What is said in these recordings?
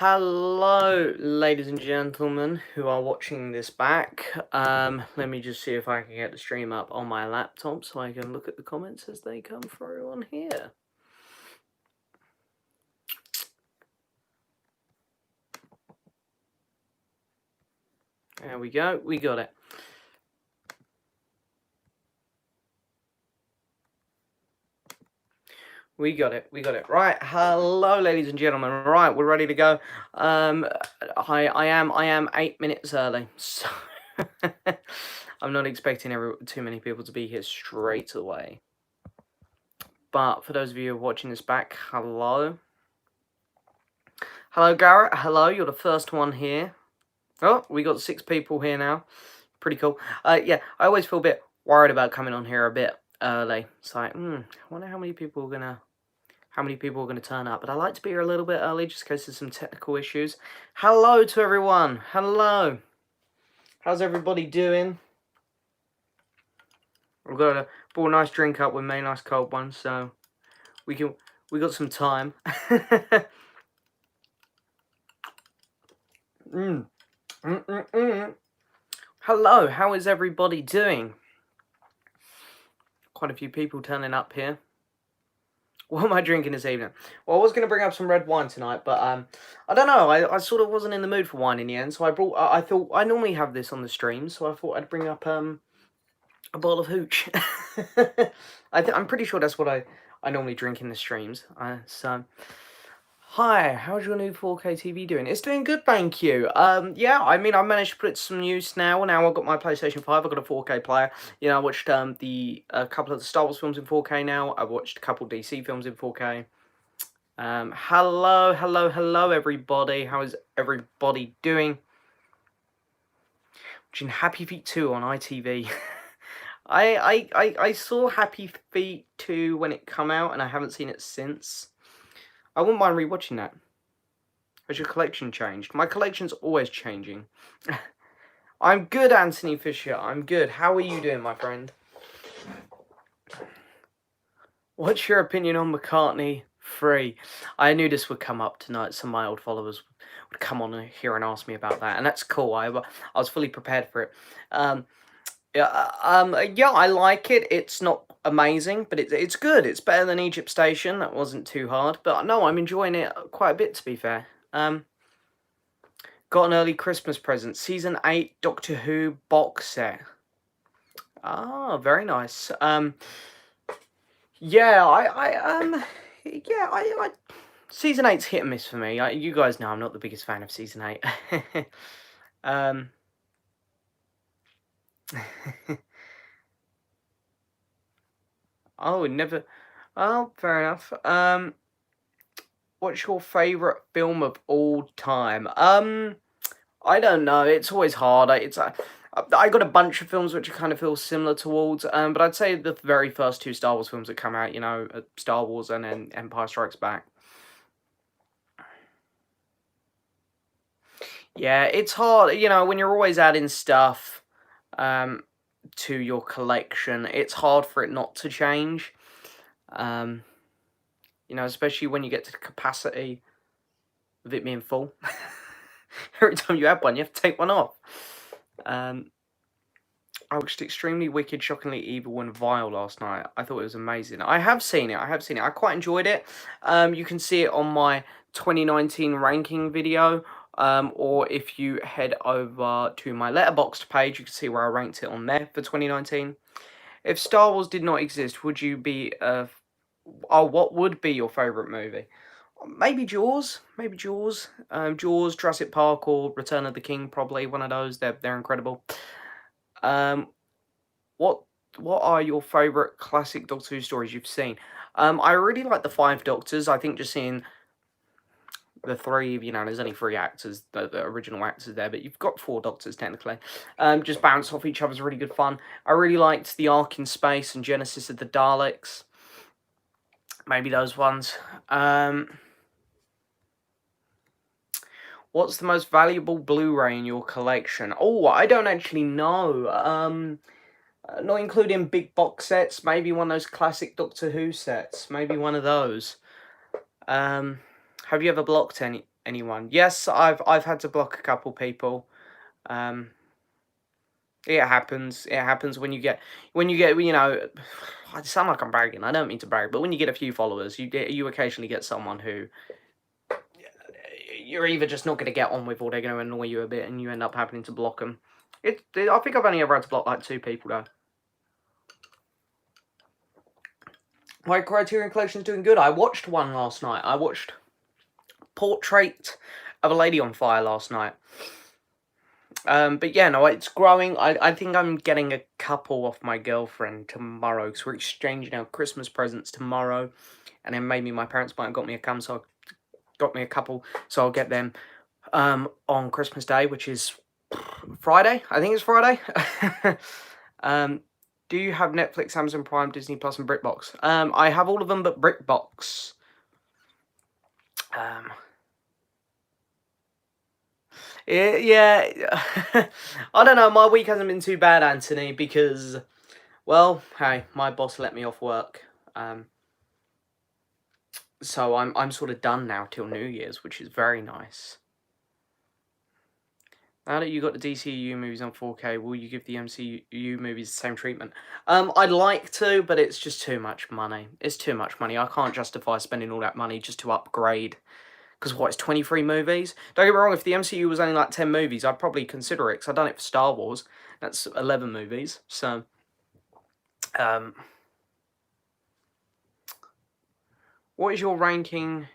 Hello, ladies and gentlemen who are watching this back. Let me just see if I can get the stream up on my laptop so I can look at the comments as they come through on here. There we go, we got it. We got it. Right, hello, ladies and gentlemen. Right, we're ready to go. I am 8 minutes early, so I'm not expecting too many people to be here straight away. But for those of you watching this back, hello. Hello, Garrett. Hello, you're the first one here. Oh, we got 6 people here now. Pretty cool. Yeah, I always feel a bit worried about coming on here a bit early. It's like, I wonder how many people are gonna turn up. But I like to be here a little bit early just in case there's some technical issues. Hello to everyone. Hello. How's everybody doing? We've got a nice drink up with me, nice cold one, so we got some time. Hello, how is everybody doing? Quite a few people turning up here. What am I drinking this evening? Well, I was going to bring up some red wine tonight, but I don't know. I sort of wasn't in the mood for wine in the end, so I thought I normally have this on the stream, so I thought I'd bring up a bottle of hooch. I'm pretty sure that's what I normally drink in the streams. So. Hi, how's your new 4K TV doing? It's doing good, thank you. Yeah, I mean, I managed to put some use now. Now I've got my PlayStation 5, I've got a 4K player. You know, I watched a couple of the Star Wars films in 4K now. I've watched a couple of DC films in 4K. Hello, everybody. How is everybody doing? Watching Happy Feet 2 on ITV. I saw Happy Feet 2 when it came out, and I haven't seen it since. I wouldn't mind rewatching that. Has your collection changed? My collection's always changing. I'm good, Anthony Fisher. I'm good. How are you doing, my friend? What's your opinion on McCartney 3? I knew this would come up tonight. Some of my old followers would come on here and ask me about that, and that's cool. I was fully prepared for it. Yeah, I like it. It's not amazing, but it's good. It's better than Egypt Station. That wasn't too hard, but no, I'm enjoying it quite a bit, to be fair. Got an early Christmas present. Season 8 Doctor Who box set. Ah, very nice. Yeah, I Season 8's hit and miss for me. You guys know I'm not the biggest fan of Season 8. Oh, never. Oh, fair enough. What's your favourite film of all time? I don't know. It's always hard. I got a bunch of films which I kind of feel similar towards. But I'd say the very first 2 Star Wars films that come out, you know, Star Wars and then Empire Strikes Back. Yeah, it's hard, you know, when you're always adding stuff to your collection, it's hard for it not to change. You know, especially when you get to the capacity of it being full. Every time you add one, you have to take one off. I watched Extremely Wicked, Shockingly Evil, and Vile last night. I thought it was amazing. I have seen it. I quite enjoyed it. You can see it on my 2019 ranking video. Or if you head over to my Letterboxd page, you can see where I ranked it on there for 2019. If Star Wars did not exist, would you be what would be your favourite movie? Maybe Jaws. Jaws, Jurassic Park, or Return of the King. Probably one of those. They're incredible. What are your favourite classic Doctor Who stories you've seen? I really like the 5 Doctors. I think just seeing the 3, you know, there's only 3 actors, the original actors there, but you've got 4 Doctors technically. Just bounce off each other's really good fun. I really liked the Ark in Space and Genesis of the Daleks. Maybe those ones. What's the most valuable Blu-ray in your collection? Oh, I don't actually know. Not including big box sets. Maybe one of those classic Doctor Who sets. Maybe one of those. Have you ever blocked any? anyone. Yes, I've had to block a couple people. Um, it happens. It happens when you get I sound like I'm bragging. I don't mean to brag, but when you get a few followers, you occasionally get someone who you're either just not going to get on with, or they're going to annoy you a bit, and you end up having to block them. I think I've only ever had to block like 2 people though. My Criterion Collection's doing good. I watched one last night. I watched Portrait of a Lady on Fire last night. But yeah, no, it's growing. I think I'm getting a couple off my girlfriend tomorrow, because we're exchanging our Christmas presents tomorrow. And then maybe my parents might have got me a couple, so I'll get them on Christmas Day, which is Friday. I think it's Friday. Do you have Netflix, Amazon Prime, Disney Plus, and BritBox? I have all of them but BritBox. Yeah. I don't know. My week hasn't been too bad, Anthony, because, well, hey, my boss let me off work. So I'm sort of done now till New Year's, which is very nice. Now that you got the DCU movies on 4K, will you give the MCU movies the same treatment? I'd like to, but it's just too much money. It's too much money. I can't justify spending all that money just to upgrade. Because what, it's 23 movies? Don't get me wrong, if the MCU was only like 10 movies, I'd probably consider it, because I've done it for Star Wars. That's 11 movies, so... what is your ranking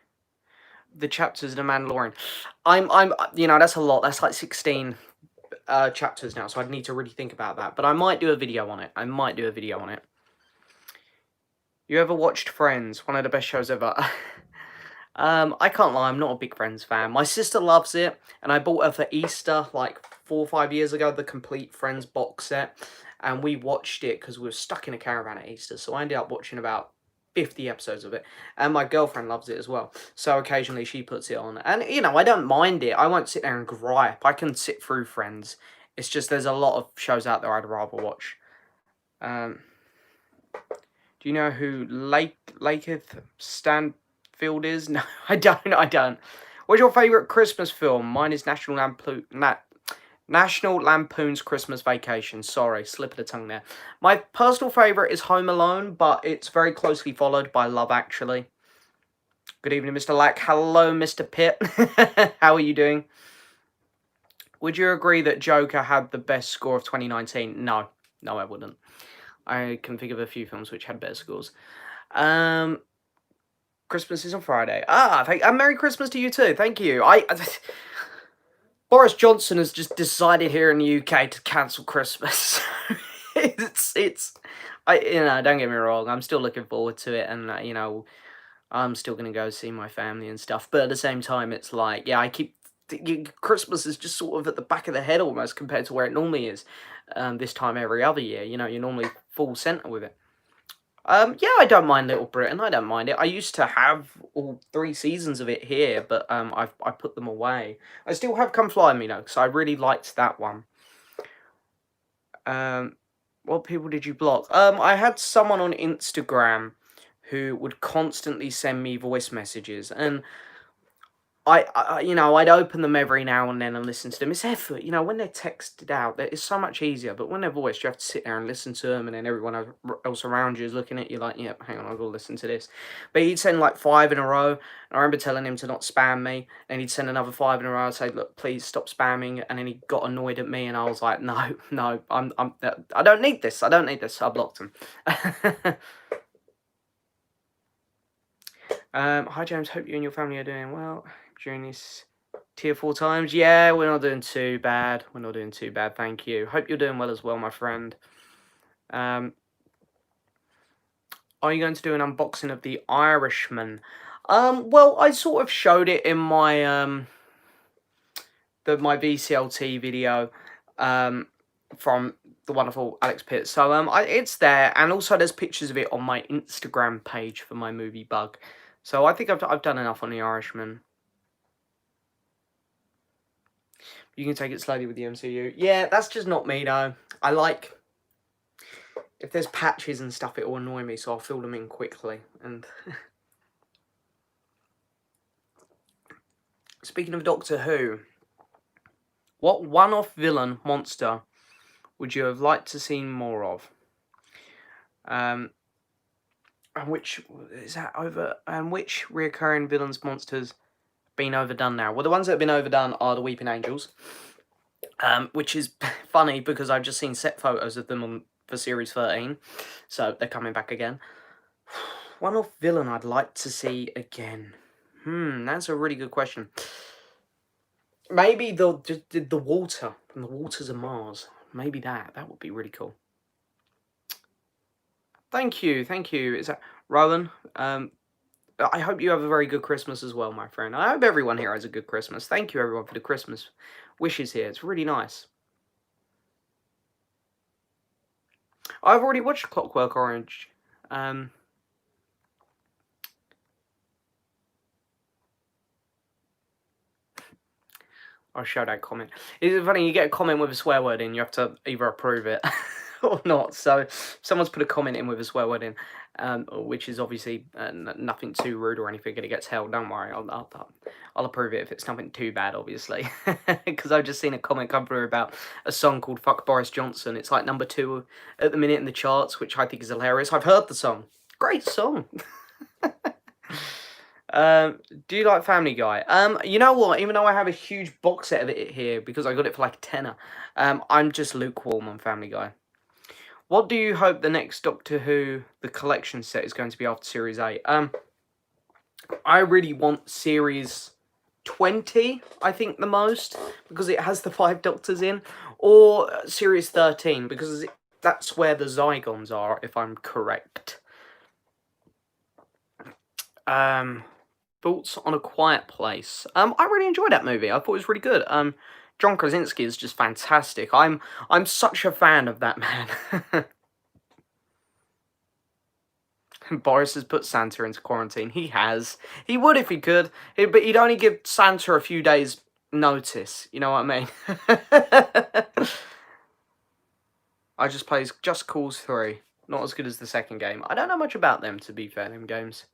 the chapters of The Mandalorian? That's a lot. That's like 16 chapters now, so I'd need to really think about that. But I might do a video on it. You ever watched Friends? One of the best shows ever. I can't lie, I'm not a big Friends fan. My sister loves it, and I bought her for Easter, like 4 or 5 years ago, the complete Friends box set. And we watched it because we were stuck in a caravan at Easter, so I ended up watching about 50 episodes of it. And my girlfriend loves it as well, so occasionally she puts it on. And, I don't mind it. I won't sit there and gripe. I can sit through Friends. It's just there's a lot of shows out there I'd rather watch. Do you know who Lakeith Stanfield is? No, I don't. What's your favourite Christmas film? Mine is National Lampoon's Christmas Vacation. Sorry, slip of the tongue there. My personal favourite is Home Alone, but it's very closely followed by Love Actually. Good evening, Mr. Lack. Hello, Mr. Pitt. How are you doing? Would you agree that Joker had the best score of 2019? No, I wouldn't. I can think of a few films which had better scores. Christmas is on Friday. And Merry Christmas to you too. Thank you. Boris Johnson has just decided here in the UK to cancel Christmas. Don't get me wrong. I'm still looking forward to it, and I'm still gonna go see my family and stuff. But at the same time, it's like, yeah, Christmas is just sort of at the back of the head almost compared to where it normally is. This time every other year, you're normally full centre with it. Yeah, I don't mind Little Britain. I don't mind it. I used to have all 3 seasons of it here, but I put them away. I still have Come Fly Me though, because I really liked that one. What people did you block? I had someone on Instagram who would constantly send me voice messages, and I'd open them every now and then and listen to them. It's effort, when they're texted out, it's so much easier. But when they're voiced, you have to sit there and listen to them, and then everyone else around you is looking at you like, yeah, hang on, I've got to listen to this. But he'd send like 5 in a row, and I remember telling him to not spam me, and he'd send another 5 in a row. I'd say, look, please stop spamming, and then he got annoyed at me, and I was like, no, I don't need this. I blocked him. Hi James, hope you and your family are doing well during this tier 4 times. Yeah, we're not doing too bad. Thank you. Hope you're doing well as well, my friend. Are you going to do an unboxing of The Irishman? Well, I sort of showed it in my my VCLT video from the wonderful Alex Pitt. So it's there, and also there's pictures of it on my Instagram page for my movie Bug. So I think I've done enough on The Irishman. You can take it slowly with the MCU. Yeah, that's just not me, though. I like... if there's patches and stuff, it will annoy me, so I'll fill them in quickly. And Speaking of Doctor Who, what one-off villain monster would you have liked to see more of? And which is that over? And which reoccurring villains monsters been overdone now? Well, the ones that have been overdone are the Weeping Angels, which is funny because I've just seen set photos of them for Series 13, so they're coming back again. One-off villain I'd like to see again. That's a really good question. Maybe the water from the waters of Mars. Maybe that would be really cool. Thank you. Is that Rowan? I hope you have a very good Christmas as well, my friend. I hope everyone here has a good Christmas. Thank you, everyone, for the Christmas wishes here. It's really nice. I've already watched Clockwork Orange. I'll show that comment. It's funny, you get a comment with a swear word in, you have to either approve it or not. So, if someone's put a comment in with a swear word in, which is obviously nothing too rude or anything, and it gets held, don't worry, I'll approve it if it's nothing too bad, obviously. Because I've just seen a comment come through about a song called Fuck Boris Johnson. It's like number 2 at the minute in the charts, which I think is hilarious. I've heard the song. Great song. Do you like Family Guy? You know what? Even though I have a huge box set of it here because I got it for like a tenner, I'm just lukewarm on Family Guy. What do you hope the next Doctor Who, the collection set, is going to be after Series 8? I really want Series 20, I think, the most, because it has the 5 Doctors in, or Series 13, because that's where the Zygons are, if I'm correct. Thoughts on A Quiet Place? I really enjoyed that movie. I thought it was really good. John Krasinski is just fantastic. I'm such a fan of that man. Boris has put Santa into quarantine. He has. He would if he could, but he'd only give Santa a few days' notice. You know what I mean? I just played Just Cause 3. Not as good as the second game. I don't know much about them, to be fair, them games.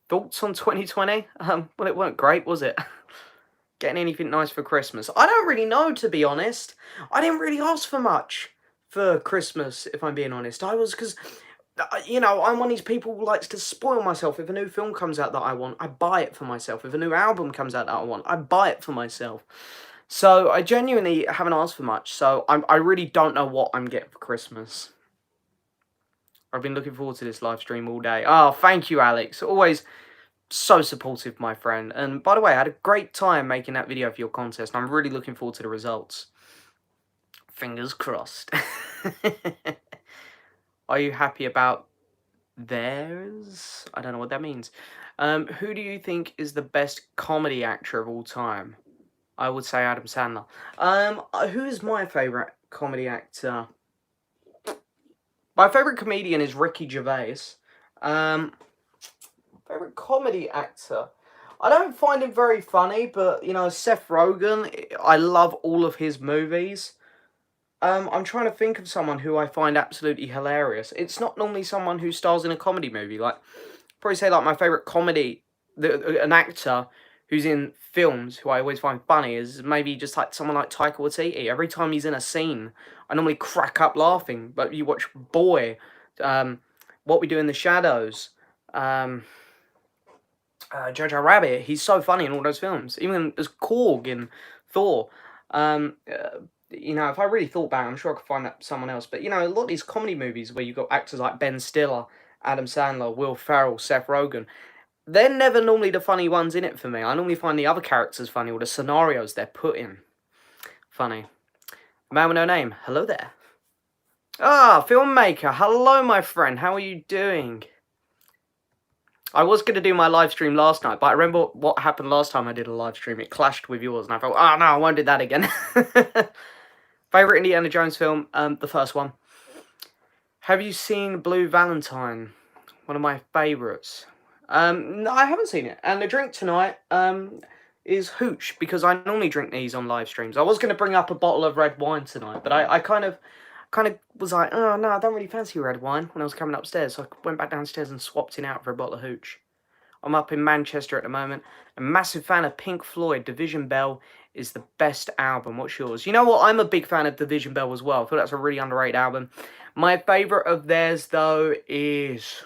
Thoughts on 2020? Well, it weren't great, was it? Getting anything nice for Christmas? I don't really know, to be honest. I didn't really ask for much for Christmas, if I'm being honest. Because, you know, I'm one of these people who likes to spoil myself. If a new film comes out that I want, I buy it for myself. If a new album comes out that I want, I buy it for myself. So, I genuinely haven't asked for much. So, I really don't know what I'm getting for Christmas. I've been looking forward to this live stream all day. Oh, thank you, Alex. Always so supportive, my friend. And by the way, I had a great time making that video for your contest. I'm really looking forward to the results. Fingers crossed. Are you happy about theirs? I don't know what that means. Who do you think is the best comedy actor of all time? I would say Adam Sandler. Who is my favourite comedy actor? My favourite comedian is Ricky Gervais. Favourite comedy actor? I don't find him very funny, but, you know, Seth Rogen, I love all of his movies. I'm trying to think of someone who I find absolutely hilarious. It's not normally someone who stars in a comedy movie. Like, probably say, like, my favourite comedy, an actor who's in films who I always find funny is maybe just like someone like Taika Waititi. Every time he's in a scene, I normally crack up laughing. But you watch Boy, What We Do in the Shadows, Jojo Rabbit, he's so funny in all those films. Even as Korg in Thor. You know, if I really thought about it, I'm sure I could find someone else. But, you know, a lot of these comedy movies where you've got actors like Ben Stiller, Adam Sandler, Will Ferrell, Seth Rogen, they're never normally the funny ones in it for me. I normally find the other characters funny, or the scenarios they're put in funny. Man with no name, hello there. Ah, filmmaker, hello my friend, how are you doing? I was going to do my live stream last night, but I remember what happened last time I did a live stream. It clashed with yours, and I thought, oh no, I won't do that again. Favourite Indiana Jones film? The first one. Have you seen Blue Valentine? One of my favourites. No, I haven't seen it. And the drink tonight is hooch, because I normally drink these on live streams. I was going to bring up a bottle of red wine tonight, but I kind of was like, oh no, I don't really fancy red wine when I was coming upstairs. So I went back downstairs and swapped it out for a bottle of hooch. I'm up in Manchester at the moment. A massive fan of Pink Floyd. Division Bell is the best album. What's yours? You know what? I'm a big fan of Division Bell as well. I feel that's a really underrated album. My favourite of theirs, though, is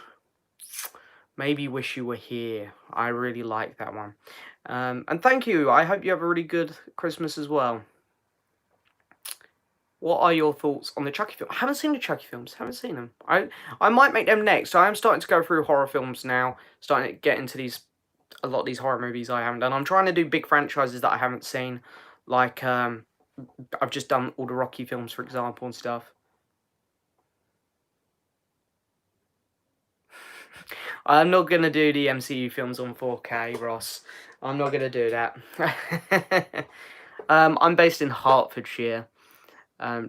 Maybe Wish You Were Here. I really like that one. And thank you. I hope you have a really good Christmas as well. What are your thoughts on the Chucky film? I haven't seen the Chucky films. Haven't seen them. I might make them next. So I am starting to go through horror films now. Starting to get into a lot of these horror movies I haven't done. I'm trying to do big franchises that I haven't seen. Like, I've just done all the Rocky films, for example, and stuff. I'm not going to do the MCU films on 4K, Ross. I'm not going to do that. I'm based in Hertfordshire,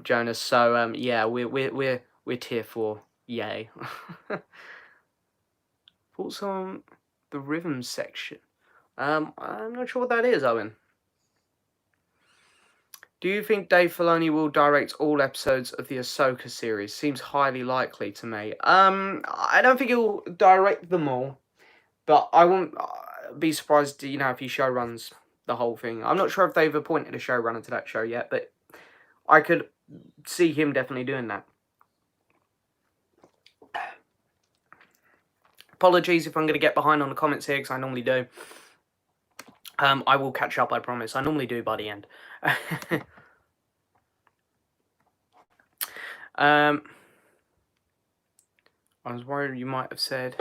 Jonas. So, yeah, we're tier 4. Yay. Thoughts on the rhythm section? I'm not sure what that is, Owen. Do you think Dave Filoni will direct all episodes of the Ahsoka series? Seems highly likely to me. I don't think he'll direct them all, but I won't be surprised, you know, if he showruns the whole thing. I'm not sure if they've appointed a showrunner to that show yet, but I could see him definitely doing that. Apologies if I'm going to get behind on the comments here, because I normally do. I will catch up, I promise. I normally do by the end. I was worried you might have said,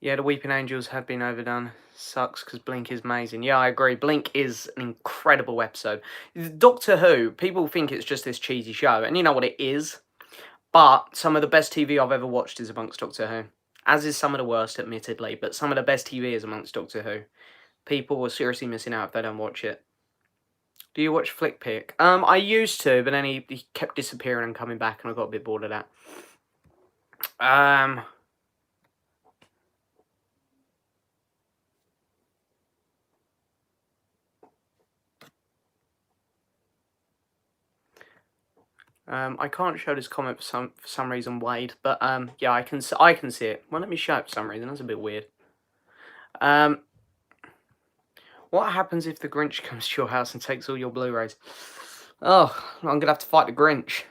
yeah, the Weeping Angels have been overdone. Sucks because Blink is amazing. Yeah, I agree. Blink is an incredible episode. Doctor Who, people think it's just this cheesy show, and you know what it is. But some of the best TV I've ever watched is amongst Doctor Who. As is some of the worst, admittedly, but some of the best TV is amongst Doctor Who. People are seriously missing out if they don't watch it. Do you watch Flick Pick? I used to, but then he kept disappearing and coming back, and I got a bit bored of that. I can't show this comment for some reason, Wade, but yeah, I can see it. Well, let me show it for some reason. That's a bit weird. What happens if the Grinch comes to your house and takes all your Blu-rays? Oh, I'm gonna have to fight the Grinch.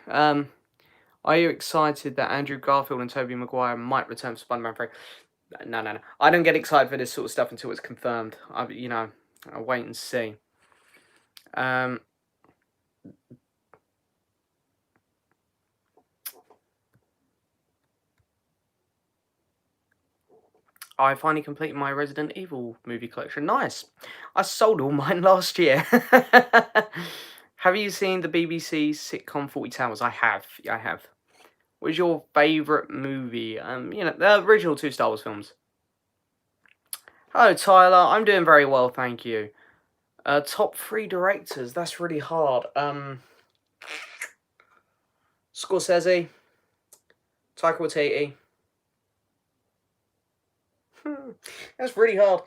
Are you excited that Andrew Garfield and Tobey Maguire might return to Spider-Man 3? No. I don't get excited for this sort of stuff until it's confirmed. I'll wait and see. I finally completed my Resident Evil movie collection. Nice. I sold all mine last year. Have you seen the BBC sitcom 40 Towers? I have. What is your favourite movie? The original 2 Star Wars films. Hello, Tyler. I'm doing very well, thank you. Top 3 directors. That's really hard. Scorsese. Taika Waititi. That's really hard.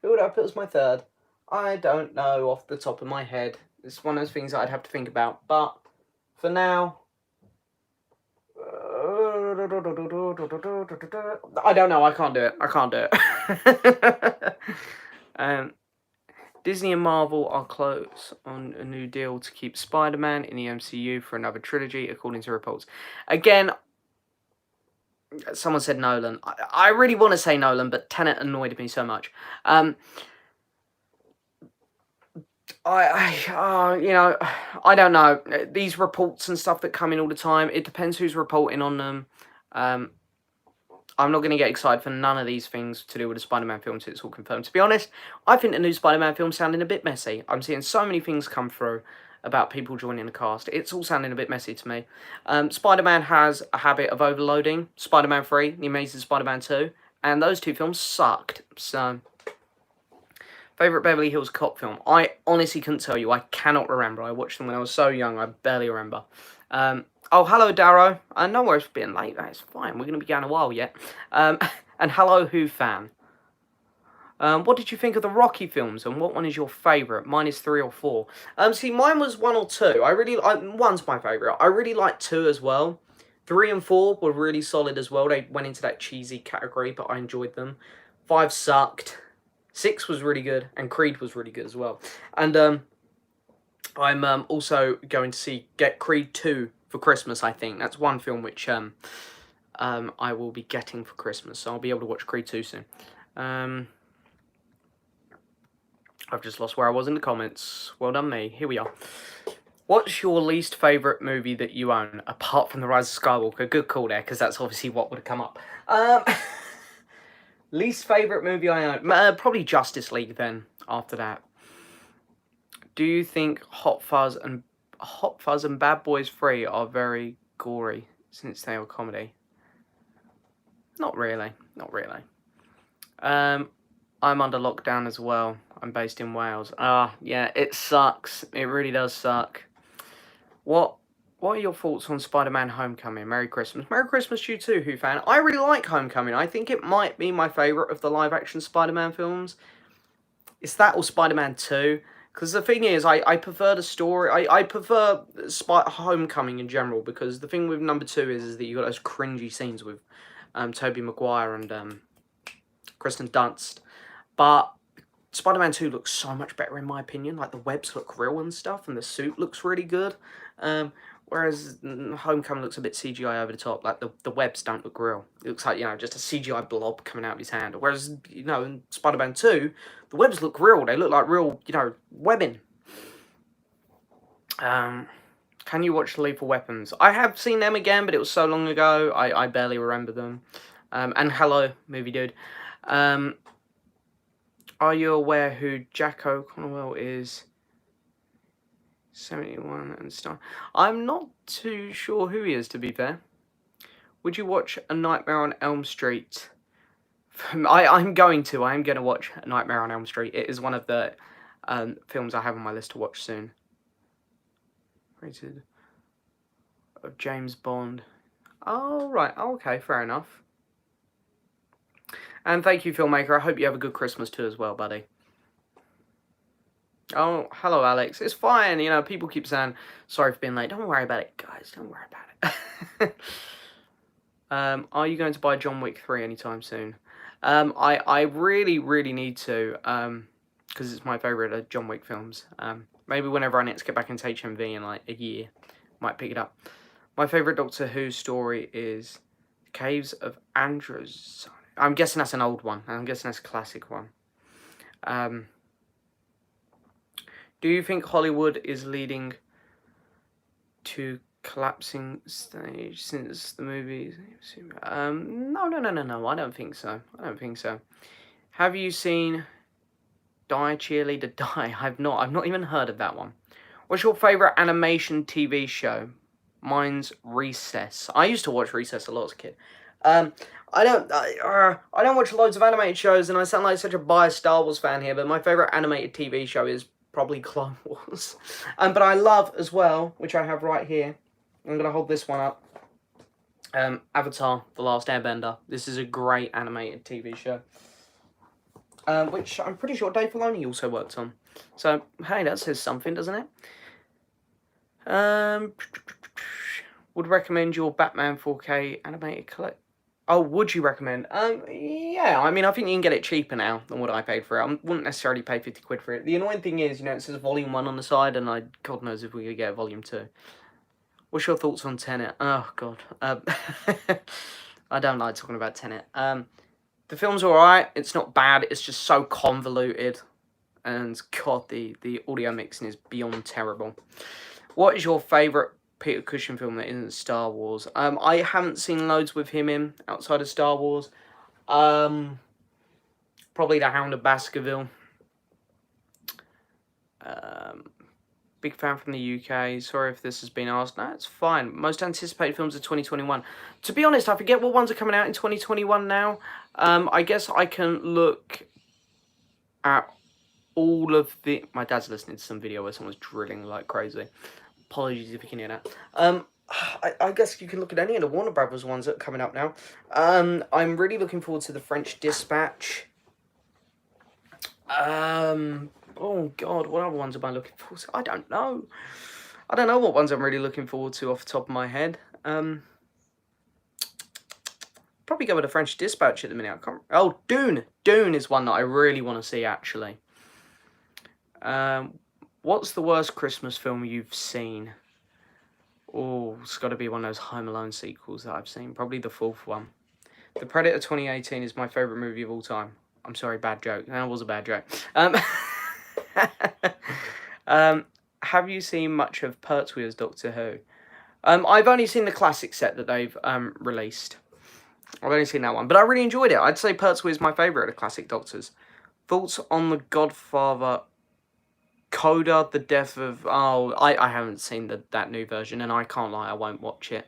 Who would I put as my third? I don't know off the top of my head. It's one of those things I'd have to think about. But for now, I don't know. I can't do it. Disney and Marvel are close on a new deal to keep Spider-Man in the MCU for another trilogy, according to reports. Again, someone said Nolan. I really want to say Nolan, but Tenet annoyed me so much. I don't know. These reports and stuff that come in all the time, it depends who's reporting on them. I'm not going to get excited for none of these things to do with the Spider-Man film until it's all confirmed. To be honest, I think the new Spider-Man film's sounding a bit messy. I'm seeing so many things come through about people joining the cast. It's all sounding a bit messy to me. Spider-Man has a habit of overloading. Spider-Man 3, The Amazing Spider-Man 2, and those 2 films sucked. So, favourite Beverly Hills Cop film? I honestly couldn't tell you. I cannot remember. I watched them when I was so young, I barely remember. Oh, hello, Darrow. No worries for being late. That's fine. We're going to be going a while yet. And hello, Who fan. What did you think of the Rocky films, and what one is your favourite? Mine is 3 or 4. See, mine was 1 or 2. One's my favourite. I really like 2 as well. 3 and 4 were really solid as well. They went into that cheesy category, but I enjoyed them. 5 sucked. 6 was really good, and Creed was really good as well. And I'm also going to get Creed 2 for Christmas, I think. That's one film which I will be getting for Christmas, so I'll be able to watch Creed 2 soon. I've just lost where I was in the comments. Well done me. Here we are. What's your least favourite movie that you own, apart from The Rise of Skywalker? Good call there, because that's obviously what would have come up. Least favourite movie I own? Probably Justice League then, after that. Do you think Hot Fuzz and Bad Boys 3 are very gory, since they are comedy? Not really. Not really. I'm under lockdown as well. I'm based in Wales. Yeah, it sucks. It really does suck. What are your thoughts on Spider-Man Homecoming? Merry Christmas. Merry Christmas to you too, Who fan. I really like Homecoming. I think it might be my favourite of the live-action Spider-Man films. It's that or Spider-Man 2. Because the thing is, I prefer the story. I prefer Homecoming in general. Because the thing with number 2 is that you got those cringy scenes with Tobey Maguire and Kristen Dunst. But Spider-Man 2 looks so much better in my opinion. Like, the webs look real and stuff, and the suit looks really good. Whereas Homecoming looks a bit CGI over the top. Like, the webs don't look real. It looks like, just a CGI blob coming out of his hand. Whereas, in Spider-Man 2, the webs look real. They look like real, webbing. Can you watch Lethal Weapons? I have seen them again, but it was so long ago, I barely remember them. And hello, movie dude. Are you aware who Jack O'Connell is? 71 and stuff. I'm not too sure who he is, to be fair. Would you watch A Nightmare on Elm Street? I'm going to watch A Nightmare on Elm Street. It is one of the films I have on my list to watch soon. Rated of James Bond. Oh, right. Okay, fair enough. And thank you, filmmaker. I hope you have a good Christmas too as well, buddy. Oh, hello, Alex. It's fine. People keep saying, sorry for being late. Don't worry about it, guys. Don't worry about it. Are you going to buy John Wick 3 anytime soon? I really, really need to, because it's my favourite of John Wick films. Maybe whenever I next get back into HMV in, like, a year, might pick it up. My favourite Doctor Who story is Caves of Andros. I'm guessing that's an old one. I'm guessing that's a classic one. Do you think Hollywood is leading to collapsing stage since the movies? No. I don't think so. Have you seen Die Cheerleader Die? I've not even heard of that one. What's your favourite animation TV show? Mine's Recess. I used to watch Recess a lot as a kid. I don't watch loads of animated shows, and I sound like such a biased Star Wars fan here, but my favourite animated TV show is probably Clone Wars. But I love as well, which I have right here. I'm going to hold this one up. Avatar: The Last Airbender. This is a great animated TV show. Which I'm pretty sure Dave Filoni also worked on. So, hey, that says something, doesn't it? Would recommend your Batman 4K animated collect. Oh, would you recommend? Yeah, I think you can get it cheaper now than what I paid for it. I wouldn't necessarily pay 50 quid for it. The annoying thing is, it says Volume 1 on the side, and God knows if we're going to get Volume 2. What's your thoughts on Tenet? Oh, God. I don't like talking about Tenet. The film's alright. It's not bad. It's just so convoluted. And, God, the audio mixing is beyond terrible. What is your favourite Peter Cushing film that isn't Star Wars? I haven't seen loads with him in outside of Star Wars. Probably The Hound of Baskerville. Big fan from the UK. Sorry if this has been asked. No, it's fine. Most anticipated films of 2021. To be honest, I forget what ones are coming out in 2021 now. I guess I can look at all of the... My dad's listening to some video where someone's drilling like crazy. Apologies if you can hear that. I guess you can look at any of the Warner Brothers ones that are coming up now. I'm really looking forward to The French Dispatch. Oh, God, what other ones am I looking forward to? I don't know. I don't know what ones I'm really looking forward to off the top of my head. probably go with the French Dispatch at the minute. I can't. Oh, Dune. Dune is one that I really want to see actually. What's the worst Christmas film you've seen? Oh, it's got to be one of those Home Alone sequels that I've seen. Probably the fourth one. The Predator 2018 is my favourite movie of all time. I'm sorry, bad joke. That was a bad joke. Have you seen much of Pertwee's Doctor Who? I've only seen the classic set that they've released. I've only seen that one, but I really enjoyed it. I'd say Pertwee is my favourite of the classic Doctors. Thoughts on The Godfather Coda, the death of... Oh, I haven't seen that new version, and I can't lie, I won't watch it.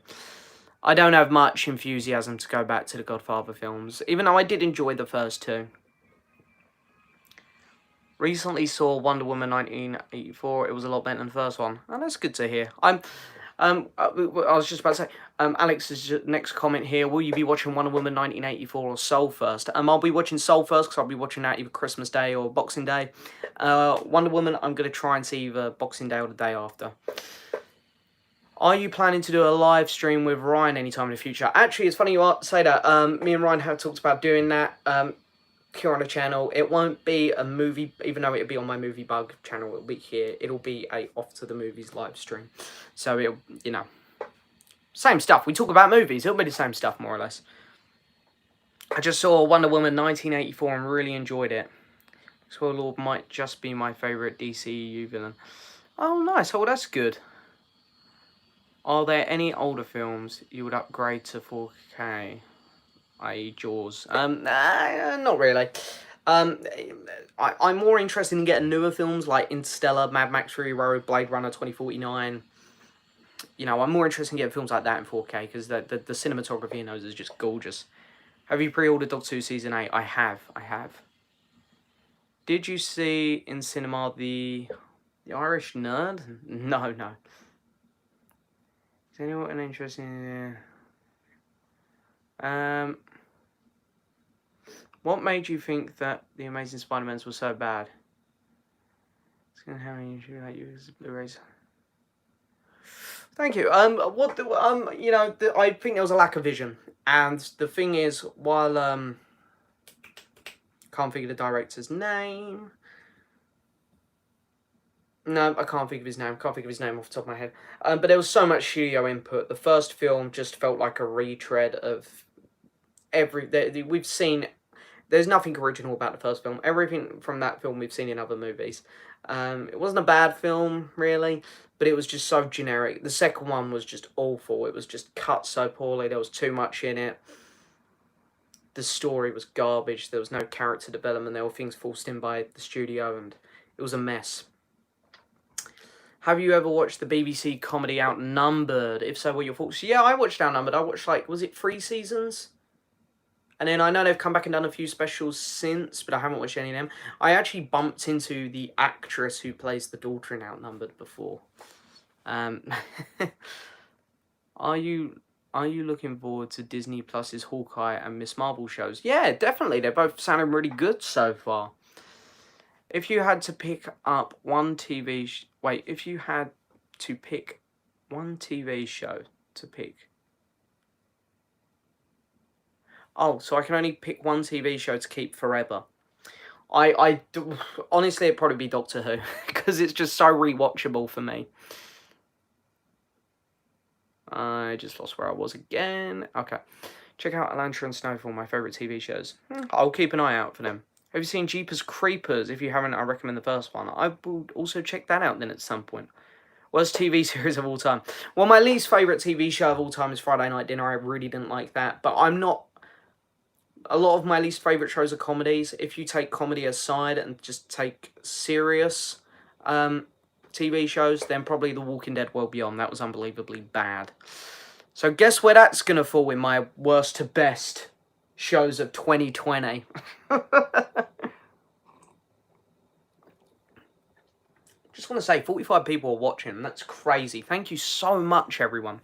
I don't have much enthusiasm to go back to the Godfather films, even though I did enjoy the first two. Recently saw Wonder Woman 1984. It was a lot better than the first one. And that's good to hear. I was just about to say, Alex's next comment here, will you be watching Wonder Woman 1984 or Soul first? I'll be watching Soul first, because I'll be watching that either Christmas Day or Boxing Day. Wonder Woman, I'm going to try and see either Boxing Day or the day after. Are you planning to do a live stream with Ryan anytime in the future? Actually, it's funny you say that. Me and Ryan have talked about doing that here on the channel. It won't be a movie, even though it'll be on my Movie Bug channel. It'll be here. It'll be a Off to the Movies live stream. So it'll, you know, same stuff. We talk about movies. It'll be the same stuff, more or less. I just saw Wonder Woman 1984 and really enjoyed it. Lord might just be my favourite DCEU villain. Oh, nice. Oh, that's good. Are there any older films you would upgrade to 4K? I.e. Jaws. Not really. I'm more interested in getting newer films like Interstellar, Mad Max Fury Road, Blade Runner 2049. You know, I'm more interested in getting films like that in 4K because the cinematography in those is just gorgeous. Have you pre-ordered Doctor Who Season 8? I have. Did you see in cinema the Irish Nerd? No. Is anyone interested in... what made you think that The Amazing Spider-Mans was so bad? It's gonna have any issue like you as Blu-rays. Thank you. You know, I think there was a lack of vision, and the thing is, while can't think of the director's name. No, I can't think of his name. Can't think of his name off the top of my head. But there was so much studio input. The first film just felt like a retread of we've seen. There's nothing original about the first film. Everything from that film we've seen in other movies. It wasn't a bad film, really, but it was just so generic. The second one was just awful. It was just cut so poorly. There was too much in it. The story was garbage. There was no character development. There were things forced in by the studio, and it was a mess. Have you ever watched the BBC comedy Outnumbered? If so, what are your thoughts? Yeah, I watched Outnumbered. I watched, like, was it 3 seasons? And then I know they've come back and done a few specials since, but I haven't watched any of them. I actually bumped into the actress who plays the daughter in Outnumbered before. Are you looking forward to Disney Plus's Hawkeye and Miss Marvel shows? Yeah, definitely. They're both sounding really good so far. If you had to pick up one TV... if you had to pick one TV show to pick... Oh, so I can only pick one TV show to keep forever. Honestly, it'd probably be Doctor Who, because it's just so rewatchable for me. I just lost where I was again. Okay. Check out Atlanta and Snowfall, my favourite TV shows. I'll keep an eye out for them. Have you seen Jeepers Creepers? If you haven't, I recommend the first one. I will also check that out then at some point. Worst TV series of all time? Well, my least favourite TV show of all time is Friday Night Dinner. I really didn't like that. But I'm not... A lot of my least favourite shows are comedies. If you take comedy aside and just take serious TV shows, then probably The Walking Dead World Beyond. That was unbelievably bad. So guess where that's going to fall in my worst to best shows of 2020. Just want to say, 45 people are watching. That's crazy. Thank you so much, everyone.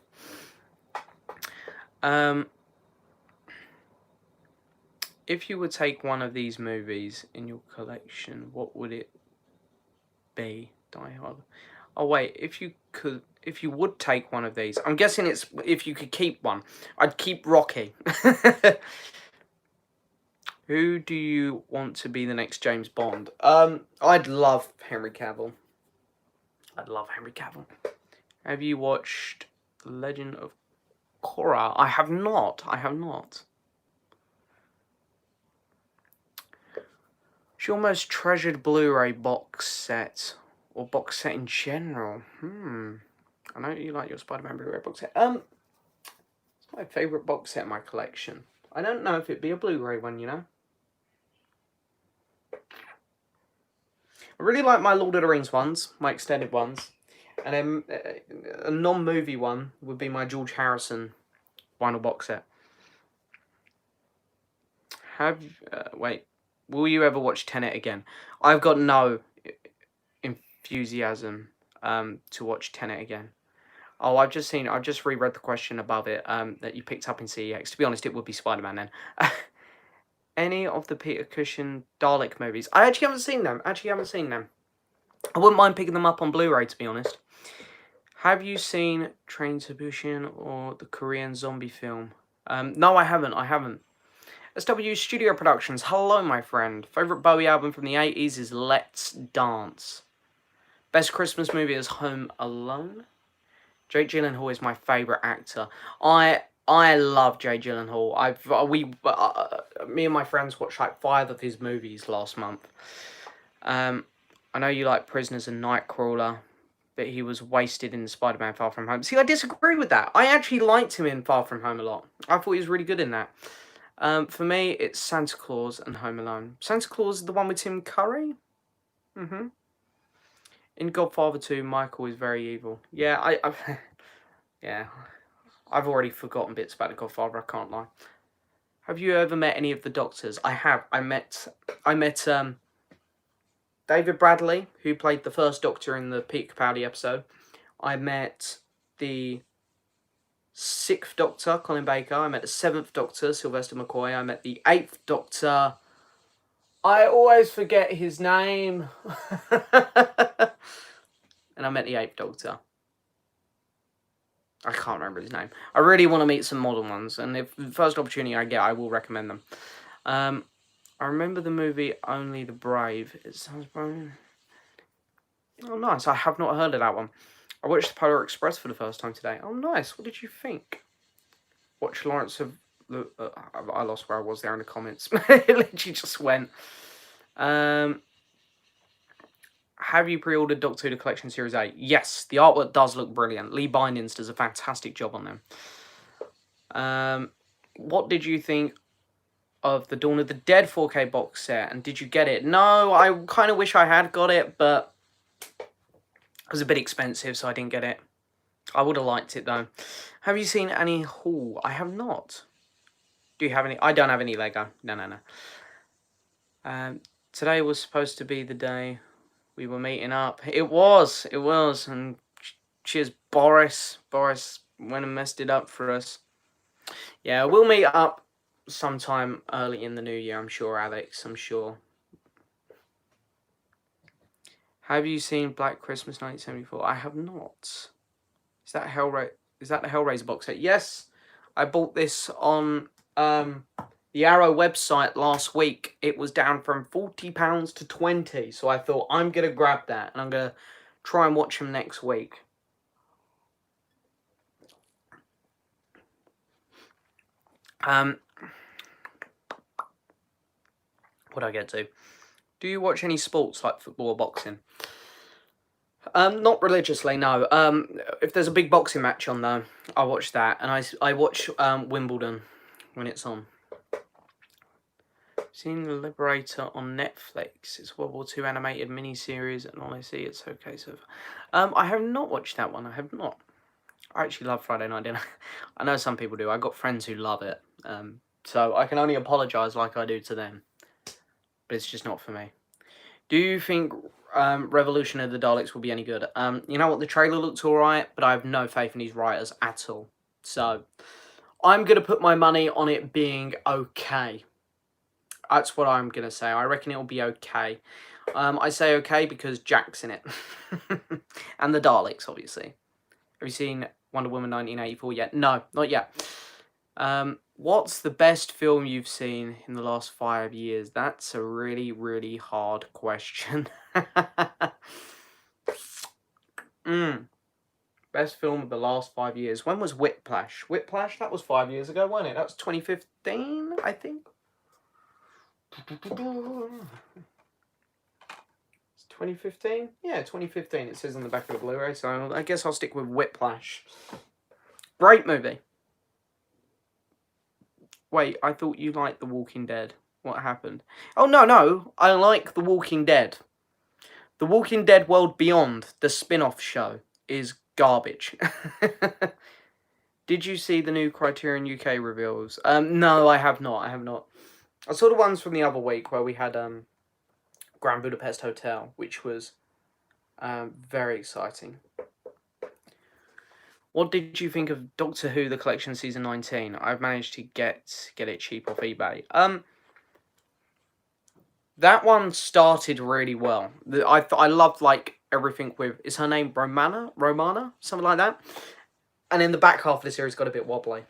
If you would take one of these movies in your collection, what would it be? Die Hard. Oh wait, if you if you would take one of these. I'm guessing it's if you could keep one. I'd keep Rocky. Who do you want to be the next James Bond? I'd love Henry Cavill. I'd love Henry Cavill. Have you watched Legend of Korra? I have not. I have not. What's your most treasured Blu-ray box set? Or box set in general? I know you like your Spider-Man Blu-ray box set. It's my favourite box set in my collection. I don't know if it'd be a Blu-ray one, you know? I really like my Lord of the Rings ones, my extended ones. And then a non-movie one would be my George Harrison vinyl box set. Wait, will you ever watch Tenet again? I've got no enthusiasm to watch Tenet again. Oh, I've just reread the question above it that you picked up in CEX. To be honest, it would be Spider-Man then. Any of the Peter Cushing Dalek movies? I actually haven't seen them. I wouldn't mind picking them up on Blu-ray, to be honest. Have you seen Train to Busan or the Korean zombie film? No, I haven't. SW Studio Productions. Hello, my friend. Favourite Bowie album from the 80s is Let's Dance. Best Christmas movie is Home Alone. Jake Gyllenhaal is my favourite actor. I love Jake Gyllenhaal. Me and my friends watched like 5 of his movies last month. I know you like Prisoners and Nightcrawler, but he was wasted in Spider-Man Far From Home. See, I disagree with that. I actually liked him in Far From Home a lot. I thought he was really good in that. For me, it's Santa Claus and Home Alone. Santa Claus is the one with Tim Curry? In Godfather 2, Michael is very evil. Yeah, yeah. I've already forgotten bits about The Godfather, I can't lie. Have you ever met any of the Doctors? I have. I met David Bradley, who played the first Doctor in the Peter Capaldi episode. I met the 6th Doctor, Colin Baker. I met the 7th Doctor, Sylvester McCoy. I met the 8th Doctor. I always forget his name. And I met the 8th Doctor. I can't remember his name. I really want to meet some modern ones, and if the first opportunity I get, I will recommend them. I remember the movie Only the Brave. It sounds boring. Oh, nice. I have not heard of that one. I watched The Polar Express for the first time today. Oh, nice. What did you think? Watch Lawrence of... I lost where I was there in the comments. It literally just went. Have you pre-ordered Doctor Who The Collection Series 8? Yes, the artwork does look brilliant. Lee Bindings does a fantastic job on them. What did you think of the Dawn of the Dead 4K box set, and did you get it? No, I kind of wish I had got it, but it was a bit expensive, so I didn't get it. I would have liked it, though. Have you seen any haul? I have not. Do you have any? I don't have any Lego. No. Today was supposed to be the day we were meeting up. It was, and cheers, Boris. Boris went and messed it up for us. Yeah, we'll meet up sometime early in the new year, I'm sure, Alex. I'm sure. Have you seen Black Christmas 1974? I have not. Is that the Hellraiser box set? Yes, I bought this on the Arrow website last week. It was down from £40 to £20, so I thought I'm gonna grab that and I'm gonna try and watch them next week. What do I get to? Do you watch any sports like football or boxing? Not religiously, no. If there's a big boxing match on though, I watch that, and I watch Wimbledon when it's on. Seen The Liberator on Netflix. It's a World War II animated miniseries, and honestly, it's okay so far. I have not watched that one. I have not. I actually love Friday Night Dinner. I know some people do. I got friends who love it. So I can only apologise like I do to them. But it's just not for me. Do you think Revolution of the Daleks will be any good? You know what? The trailer looks alright, but I have no faith in these writers at all. So I'm going to put my money on it being okay. That's what I'm going to say. I reckon it'll be okay. I say okay because Jack's in it. And the Daleks, obviously. Have you seen Wonder Woman 1984 yet? No, not yet. What's the best film you've seen in the last 5 years? That's a really, really hard question. Best film of the last 5 years. When was Whiplash? Whiplash? That was 5 years ago, wasn't it? That was 2015, I think. It's 2015? Yeah, 2015. It says on the back of the Blu-ray, so I guess I'll stick with Whiplash. Great movie. Wait, I thought you liked The Walking Dead. What happened? Oh, no. I like The Walking Dead. The Walking Dead World Beyond, the spin-off show, is garbage. Did you see the new Criterion UK reveals? No, I have not. I saw the ones from the other week where we had Grand Budapest Hotel, which was very exciting. What did you think of Doctor Who: The Collection Season 19? I've managed to get it cheap off eBay. That one started really well. I loved like everything with, is her name Romana, something like that. And then the back half of the series got a bit wobbly.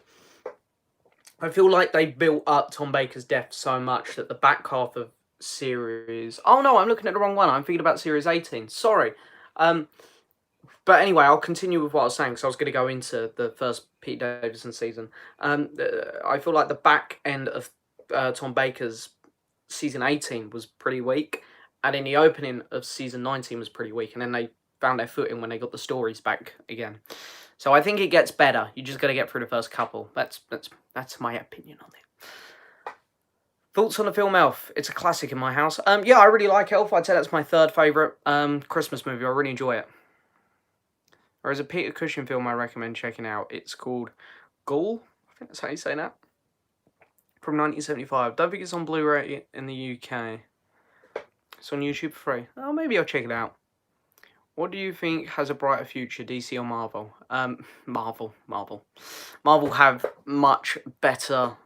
I feel like they built up Tom Baker's death so much that the back half of series... Oh no, I'm looking at the wrong one. I'm thinking about series 18. Sorry. But anyway, I'll continue with what I was saying, because I was going to go into the first Pete Davidson season. I feel like the back end of Tom Baker's season 18 was pretty weak, and in the opening of season 19 was pretty weak, and then they found their footing when they got the stories back again. So I think it gets better. You just got to get through the first couple. That's my opinion on it. Thoughts on the film Elf? It's a classic in my house. Yeah, I really like Elf. I'd say that's my third favourite Christmas movie. I really enjoy it. There is a Peter Cushing film I recommend checking out. It's called Ghoul. I think that's how you say that. From 1975. Don't think it's on Blu-ray in the UK. It's on YouTube for free. Oh, maybe I'll check it out. What do you think has a brighter future, DC or Marvel? Marvel. Marvel have much better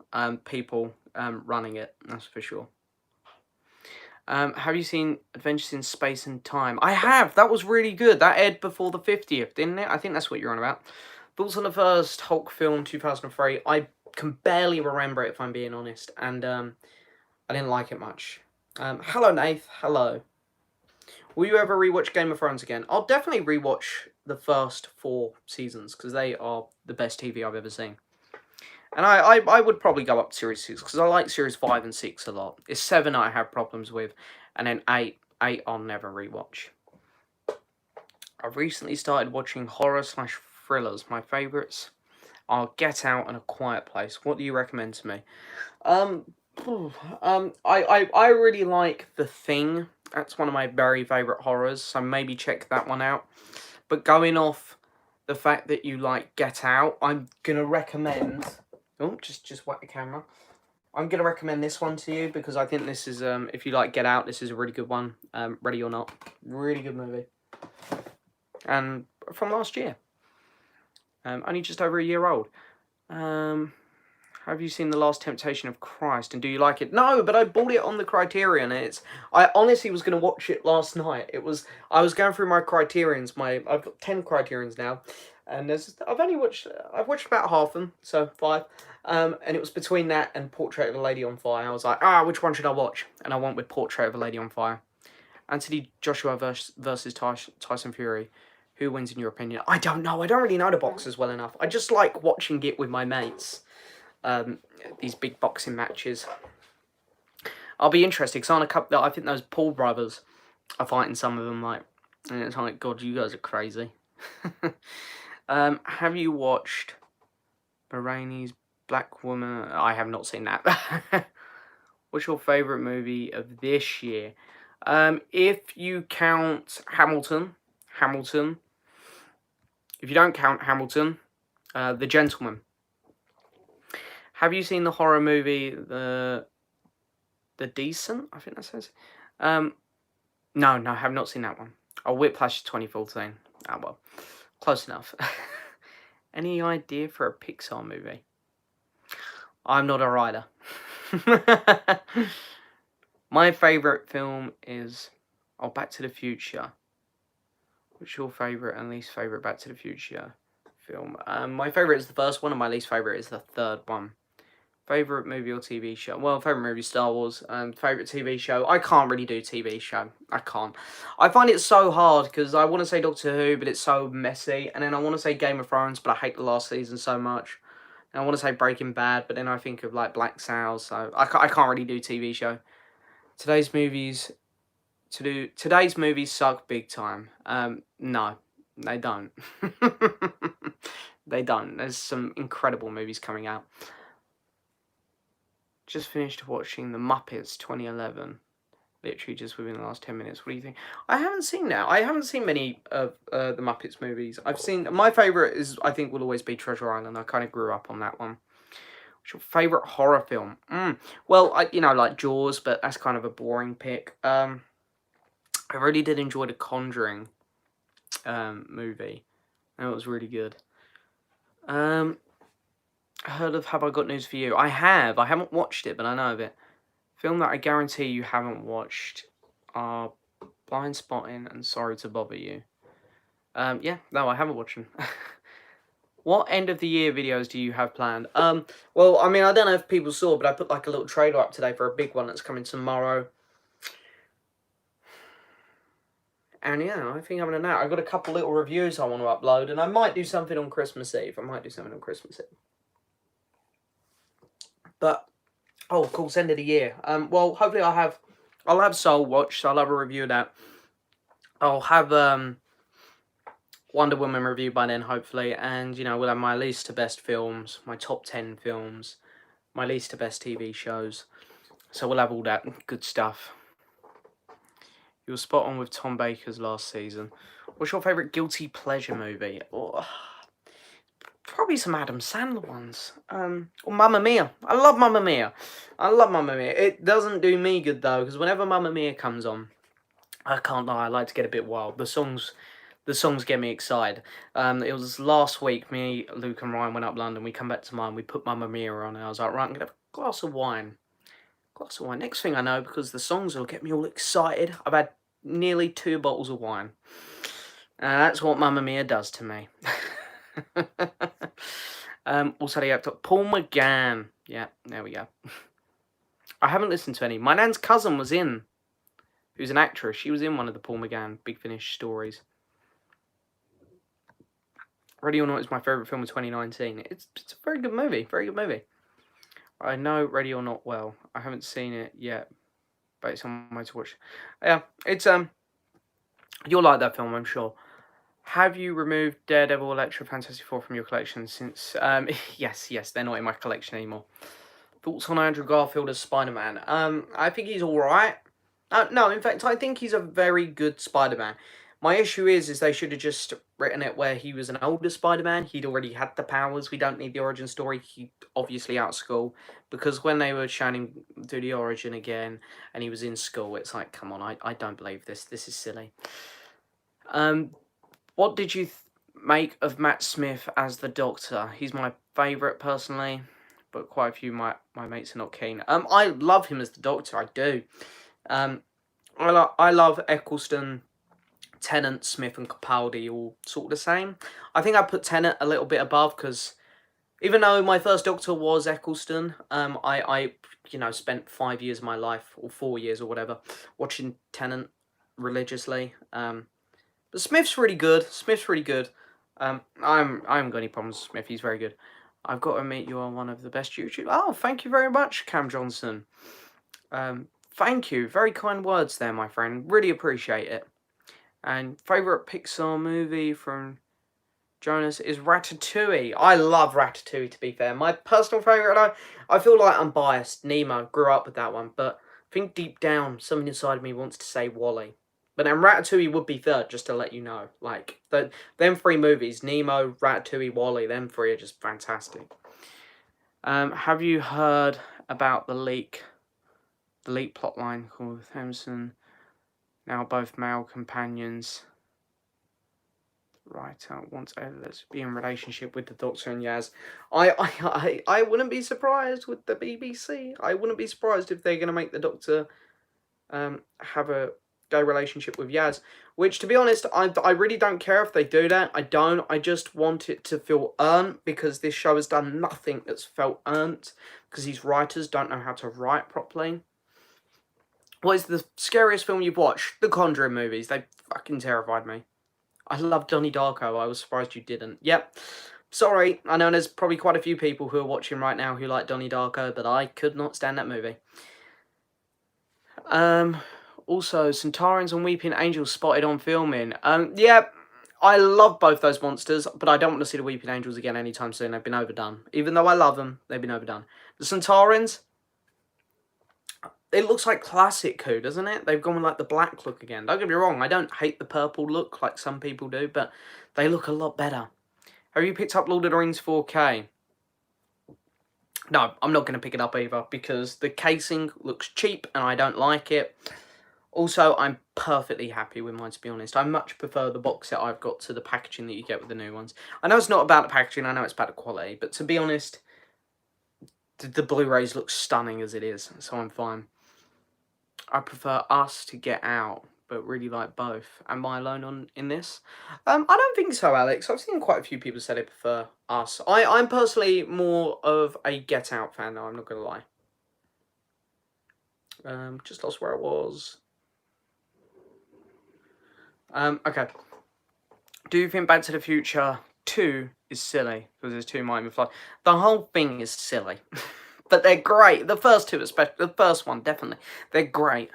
people running it, that's for sure. Have you seen Adventures in Space and Time? I have. That was really good. That aired before the 50th, didn't it? I think that's what you're on about. Thoughts on the first Hulk film, 2003? I can barely remember it, if I'm being honest, and I didn't like it much. Hello, Nath. Hello. Will you ever rewatch Game of Thrones again? I'll definitely rewatch the first 4 seasons, because they are the best TV I've ever seen. And I would probably go up to Series 6, because I like Series 5 and 6 a lot. It's 7 I have problems with, and then 8 I'll never rewatch. I've recently started watching horror/thrillers. My favourites are Get Out and A Quiet Place. What do you recommend to me? I really like The Thing. That's one of my very favourite horrors, so maybe check that one out. But going off the fact that you like Get Out, I'm going to recommend... Oh, just whack the camera. I'm going to recommend this one to you, because I think this is, if you like Get Out, this is a really good one. Ready or Not. Really good movie. And from last year. Only just over a year old. Have you seen The Last Temptation of Christ, and do you like it? No, but I bought it on the Criterion, and I honestly was going to watch it last night. I was going through my Criterions, I've got 10 Criterions now, and I've watched about half of them, so 5, and it was between that and Portrait of a Lady on Fire. I was like, which one should I watch? And I went with Portrait of a Lady on Fire. Anthony Joshua versus Tyson Fury. Who wins in your opinion? I don't know. I don't really know the boxers well enough. I just like watching it with my mates. These big boxing matches. I'll be interested, because on a couple, I think those Paul brothers are fighting some of them, like, and it's like, God, you guys are crazy. Have you watched Bahraini's Black Woman? I have not seen that. What's your favourite movie of this year? If you count Hamilton. If you don't count Hamilton, The Gentleman. Have you seen the horror movie, The Decent? I think that says. No, I have not seen that one. Oh, Whiplash 2014. Oh, well. Close enough. Any idea for a Pixar movie? I'm not a writer. My favourite film is Back to the Future. What's your favourite and least favourite Back to the Future? film. My favourite is the first one, and my least favourite is the third one. Favourite movie or TV show? Well, favourite movie, Star Wars. Favourite TV show? I can't really do TV show. I can't. I find it so hard because I want to say Doctor Who, but it's so messy. And then I want to say Game of Thrones, but I hate the last season so much. And I want to say Breaking Bad, but then I think of like Black Sails, so I can't really do TV show. Today's movies today's movies suck big time. No, they don't. They don't. There's some incredible movies coming out. Just finished watching The Muppets 2011. Literally just within the last 10 minutes. What do you think? I haven't seen that. I haven't seen many of the Muppets movies. I've seen... My favourite is, I think, will always be Treasure Island. I kind of grew up on that one. What's your favourite horror film? Well, like Jaws, but that's kind of a boring pick. I really did enjoy the Conjuring movie. That was really good. Heard of Have I Got News For You? I have. I haven't watched it, but I know of it. Film that I guarantee you haven't watched are Blind Spotting and Sorry to Bother You. Yeah, no, I haven't watched them. What end of the year videos do you have planned? Well, I mean, I don't know if people saw, but I put like a little trailer up today for a big one that's coming tomorrow. And yeah, I think other than that, I've got a couple little reviews I want to upload, and I might do something on Christmas Eve. But, oh, of course, end of the year. Well, hopefully I'll have Soul Watch, so I'll have a review of that. I'll have Wonder Woman review by then, hopefully, and, we'll have my least to best films, my top 10 films, my least to best TV shows. So we'll have all that good stuff. You were spot on with Tom Baker's last season. What's your favourite guilty pleasure movie? Probably some Adam Sandler ones. Or Mamma Mia. I love Mamma Mia. It doesn't do me good, though, because whenever Mamma Mia comes on, I can't lie, I like to get a bit wild. The songs get me excited. It was last week, me, Luke and Ryan went up London. We come back to mine, we put Mamma Mia on, and I was like, right, I'm going to have a glass of wine. Next thing I know, because the songs will get me all excited, I've had nearly 2 bottles of wine. That's what Mamma Mia does to me. Also the actor Paul McGann. Yeah, there we go. I haven't listened to any. My nan's cousin was in, who's an actress. She was in one of the Paul McGann Big Finish stories. Ready or Not is my favourite film of 2019. It's a very good movie. I know Ready or Not well. I haven't seen it yet, but it's on my to watch. Yeah, it's you'll like that film, I'm sure. Have you removed Daredevil, Electra, Fantastic Four from your collection since... yes, they're not in my collection anymore. Thoughts on Andrew Garfield as Spider-Man? I think he's alright. No, in fact, I think he's a very good Spider-Man. My issue is they should have just written it where he was an older Spider-Man. He'd already had the powers. We don't need the origin story. He obviously out of school. Because when they were showing him do the origin again, and he was in school, it's like, come on, I don't believe this. This is silly. What did you make of Matt Smith as the Doctor? He's my favourite, personally, but quite a few of my mates are not keen. I love him as the Doctor, I do. I love Eccleston, Tennant, Smith and Capaldi all sort of the same. I think I put Tennant a little bit above, because even though my first Doctor was Eccleston, I spent 5 years of my life, or 4 years or whatever, watching Tennant religiously. But Smith's really good. I haven't got any problems with Smith. He's very good. I've got to admit you are one of the best YouTubers. Oh, thank you very much, Cam Johnson. Thank you. Very kind words there, my friend. Really appreciate it. And favourite Pixar movie from Jonas is Ratatouille. I love Ratatouille, to be fair. My personal favourite, I feel like I'm biased. Nemo, grew up with that one. But I think deep down, something inside of me wants to say Wall-E. But then Ratatouille would be third, just to let you know. Like, them 3 movies, Nemo, Ratatouille, Wall-E, them 3 are just fantastic. Have you heard about the leak plotline called Thamson, now both male companions? Writer wants a lesbian relationship with the Doctor and Yaz. I wouldn't be surprised with the BBC. I wouldn't be surprised if they're going to make the Doctor have a gay relationship with Yaz. Which, to be honest, I really don't care if they do that. I don't. I just want it to feel earned, because this show has done nothing that's felt earned, because these writers don't know how to write properly. What is the scariest film you've watched? The Conjuring movies. They fucking terrified me. I love Donnie Darko. I was surprised you didn't. Yep. Sorry. I know there's probably quite a few people who are watching right now who like Donnie Darko, but I could not stand that movie. Also, Centaurans and Weeping Angels spotted on filming. Yeah, I love both those monsters, but I don't want to see the Weeping Angels again anytime soon. They've been overdone. Even though I love them, they've been overdone. The Centaurans, it looks like classic Who, doesn't it? They've gone with like the black look again. Don't get me wrong, I don't hate the purple look like some people do, but they look a lot better. Have you picked up Lord of the Rings 4K? No, I'm not going to pick it up either, because the casing looks cheap and I don't like it. Also, I'm perfectly happy with mine, to be honest. I much prefer the box set I've got to the packaging that you get with the new ones. I know it's not about the packaging, I know it's about the quality, but to be honest, the Blu-rays look stunning as it is, so I'm fine. I prefer Us to Get Out, but really like both. Am I alone in this? I don't think so, Alex. I've seen quite a few people say they prefer Us. I'm personally more of a Get Out fan, though, I'm not going to lie. Just lost where I was. Okay. Do you think Back to the Future 2 is silly? Because there's 2 Miami Fly. The whole thing is silly. But they're great. The first 2 especially. The first one, definitely. They're great.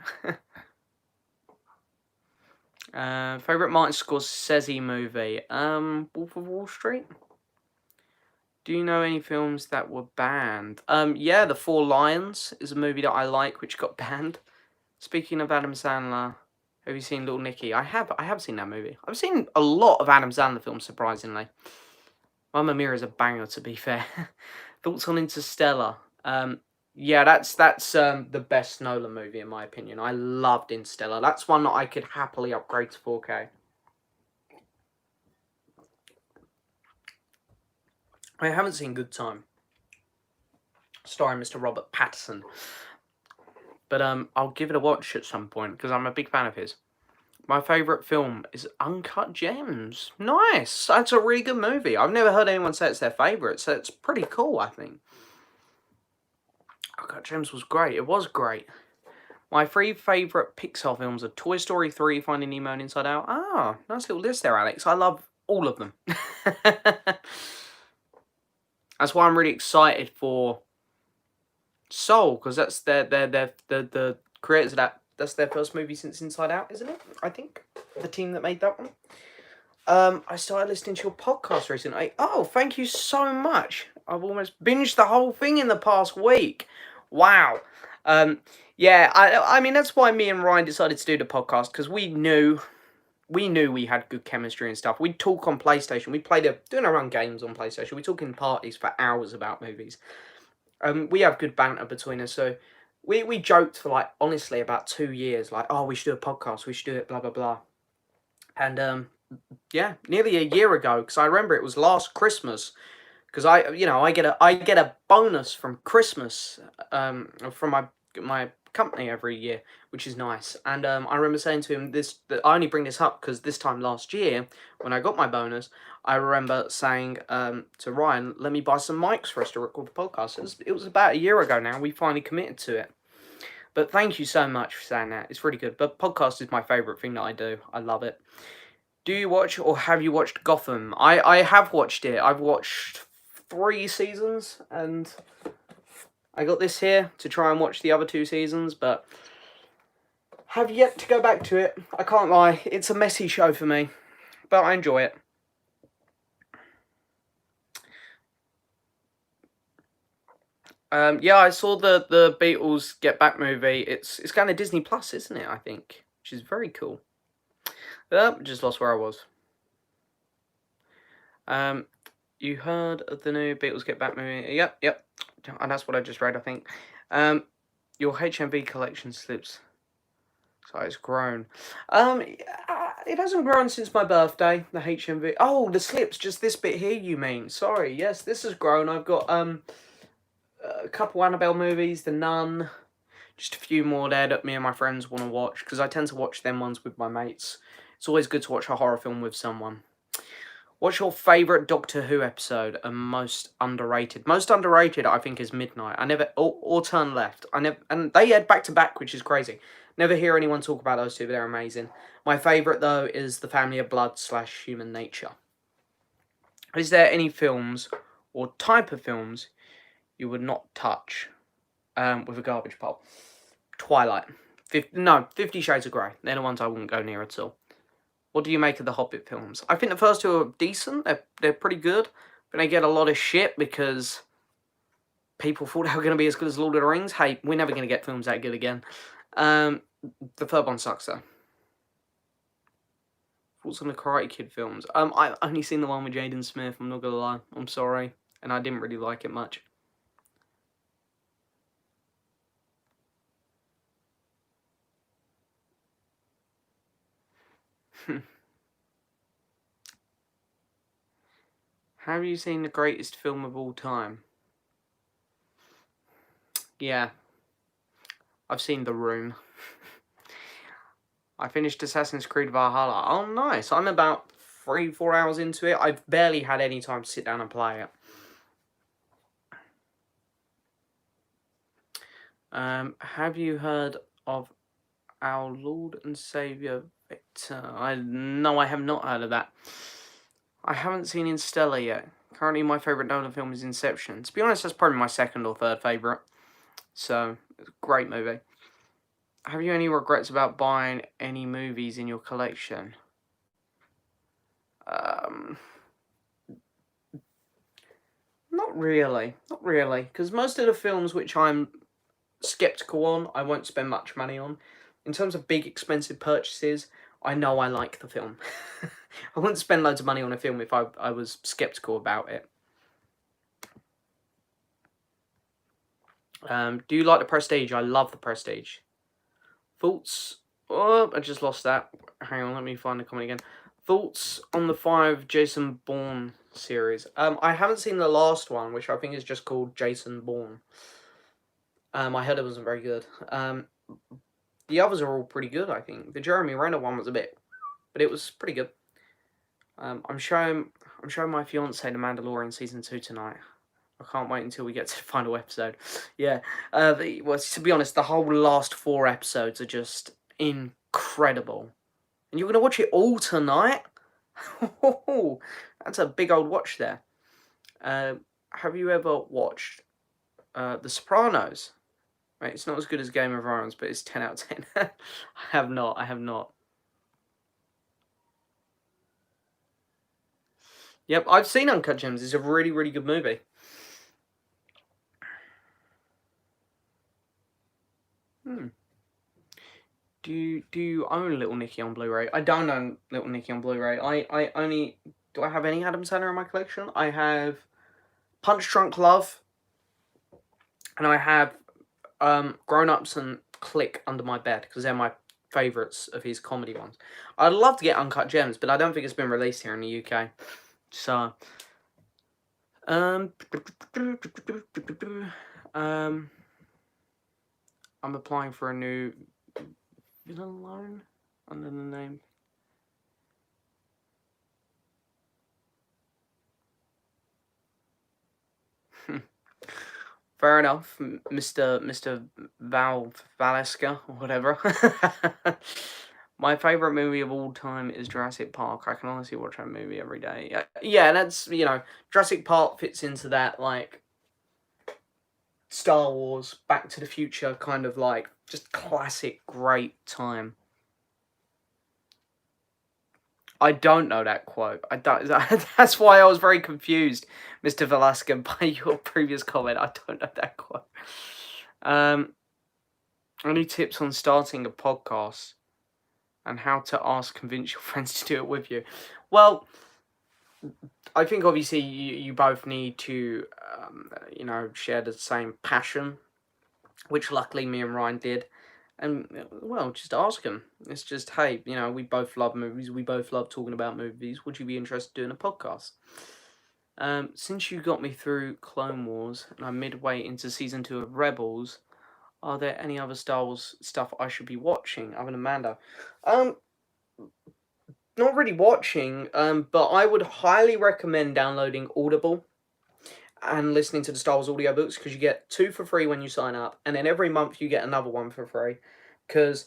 Favourite Martin Scorsese movie? Wolf of Wall Street? Do you know any films that were banned? Yeah, The Four Lions is a movie that I like, which got banned. Speaking of Adam Sandler, have you seen Little Nicky? I have seen that movie. I've seen a lot of Adam Sandler films, surprisingly. Mamma Mia is a banger, to be fair. Thoughts on Interstellar? Yeah, that's the best Nolan movie, in my opinion. I loved Interstellar. That's one that I could happily upgrade to 4K. I haven't seen Good Time, starring Mr. Robert Pattinson. But I'll give it a watch at some point, because I'm a big fan of his. My favourite film is Uncut Gems. Nice. That's a really good movie. I've never heard anyone say it's their favourite, so it's pretty cool, I think. Uncut Gems was great. It was great. My 3 favourite Pixar films are Toy Story 3, Finding Nemo and Inside Out. Ah, nice little list there, Alex. I love all of them. That's why I'm really excited for Soul, because that's the creators of that. That's their first movie since Inside Out, isn't it? I think the team that made that one. I started listening to your podcast recently. Oh, thank you so much. I've almost binged the whole thing in the past week. Wow. Yeah, I mean, that's why me and Ryan decided to do the podcast, because we knew we had good chemistry and stuff. We'd talk on PlayStation. We played doing our own games on PlayStation. We talk in parties for hours about movies. We have good banter between us, so we joked for, like, honestly, about 2 years, like, oh, we should do a podcast, we should do it, blah, blah, blah. And, yeah, nearly a year ago, because I remember it was last Christmas, because I get a bonus from Christmas, from my company every year, which is nice. And I remember saying to him that I only bring this up because this time last year, when I got my bonus, I remember saying to Ryan, let me buy some mics for us to record the podcast. It was about a year ago now. We finally committed to it. But thank you so much for saying that. It's really good. But podcast is my favourite thing that I do. I love it. Do you watch or have you watched Gotham? I have watched it. I've watched 3 seasons, and I got this here to try and watch the other 2 seasons, but have yet to go back to it. I can't lie. It's a messy show for me, but I enjoy it. Yeah, I saw the Beatles Get Back movie. It's kind of Disney Plus, isn't it? I think, which is very cool. Just lost where I was. You heard of the new Beatles Get Back movie? Yep. And that's what I just read, I think. Your HMV collection slips. So it's grown. It hasn't grown since my birthday, the HMV. Oh, the slips, just this bit here, you mean? Sorry, yes, this has grown. I've got a couple Annabelle movies, The Nun, Just a few more there that me and my friends want to watch, because I tend to watch them ones with my mates. It's always good to watch a horror film with someone. What's your favourite Doctor Who episode and most underrated? Most underrated, I think, is Midnight. I never or Turn Left. I never, and they had back to back, which is crazy. Never hear anyone talk about those two, but they're amazing. My favourite though is The Family of Blood / Human Nature. Is there any films or type of films you would not touch with a garbage pole? Twilight. 50 Shades of Grey. They're the ones I wouldn't go near at all. What do you make of the Hobbit films? I think the first two are decent. They're pretty good. But they get a lot of shit because people thought they were going to be as good as Lord of the Rings. Hey, we're never going to get films that good again. The third one sucks, though. Thoughts on the Karate Kid films? I've only seen the one with Jaden Smith. I'm not going to lie. I'm sorry. And I didn't really like it much. Have you seen the greatest film of all time? Yeah. I've seen The Room. I finished Assassin's Creed Valhalla. Oh, nice. I'm about 3-4 hours into it. I've barely had any time to sit down and play it. Have you heard of our Lord and Saviour Victor? No, I have not heard of that. I haven't seen Interstellar yet. Currently, my favourite Nolan film is Inception. To be honest, that's probably my second or third favourite. So, it's a great movie. Have you any regrets about buying any movies in your collection? Not really. Not really. Because most of the films which I'm skeptical on, I won't spend much money on. In terms of big, expensive purchases, I know I like the film. I wouldn't spend loads of money on a film if I was skeptical about it. Do you like The Prestige? I love The Prestige. Thoughts? Oh, I just lost that. Hang on, let me find the comment again. Thoughts on the 5 Jason Bourne series? I haven't seen the last one, which I think is just called Jason Bourne. I heard it wasn't very good. The others are all pretty good, I think. The Jeremy Renner one was a bit, but it was pretty good. I'm showing my fiance The Mandalorian season 2 tonight. I can't wait until we get to the final episode. Yeah. Well, to be honest, the whole last 4 episodes are just incredible. And you're going to watch it all tonight? That's a big old watch there. Have you ever watched The Sopranos? Right, it's not as good as Game of Thrones, but it's 10 out of 10. I have not. Yep, I've seen Uncut Gems. It's a really, really good movie. Do you own Little Nicky on Blu-ray? I don't own Little Nicky on Blu-ray. I only... Do I have any Adam Sandler in my collection? I have Punch Drunk Love. And I have Grown Ups and Click under my bed, because they're my favourites of his comedy ones. I'd love to get Uncut Gems, but I don't think it's been released here in the UK. So... I'm applying for a new villain loan under the name. Fair enough, Mr. Valeska or whatever. My favourite movie of all time is Jurassic Park. I can honestly watch that movie every day. Yeah, that's, Jurassic Park fits into that, like, Star Wars, Back to the Future, kind of like, just classic, great time. I don't know that quote. I don't. That's why I was very confused, Mr. Velasquez, by your previous comment. I don't know that quote. Any tips on starting a podcast and how to convince your friends to do it with you? Well, I think obviously you both need to, share the same passion, which luckily me and Ryan did. And, well, just ask them. It's just, hey, we both love movies. We both love talking about movies. Would you be interested in doing a podcast? Since you got me through Clone Wars and I'm midway into Season 2 of Rebels, Are there any other Star Wars stuff I should be watching other than Mando? Um, not really watching. But I would highly recommend downloading Audible and listening to the Star Wars audiobooks because you get 2 for free when you sign up, and then every month you get another one for free. Because,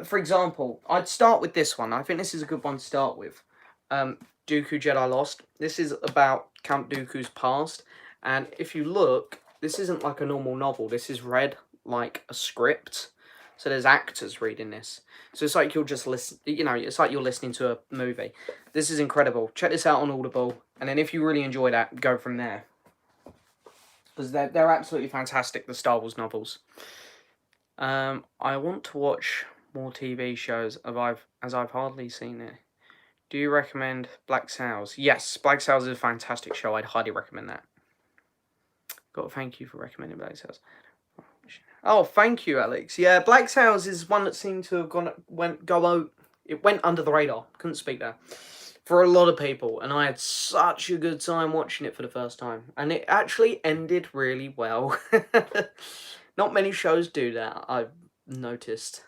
for example, I'd start with this one. I think this is a good one to start with. Dooku Jedi Lost. This is about Count Dooku's past, and if you look, this isn't like a normal novel. This is read like a script. So there's actors reading this. So it's like you're just listen. You know, it's like you're listening to a movie. This is incredible. Check this out on Audible, and then if you really enjoy that, go from there. Because they're absolutely fantastic, the Star Wars novels. I want to watch more TV shows as I've hardly seen it. Do you recommend Black Sails? Yes, Black Sails is a fantastic show. I'd highly recommend that. Got to thank you for recommending Black Sails. Oh, thank you, Alex. Yeah, Black Sails is one that seemed to have it went under the radar. Couldn't speak there. For a lot of people, and I had such a good time watching it for the first time. And it actually ended really well. Not many shows do that, I've noticed.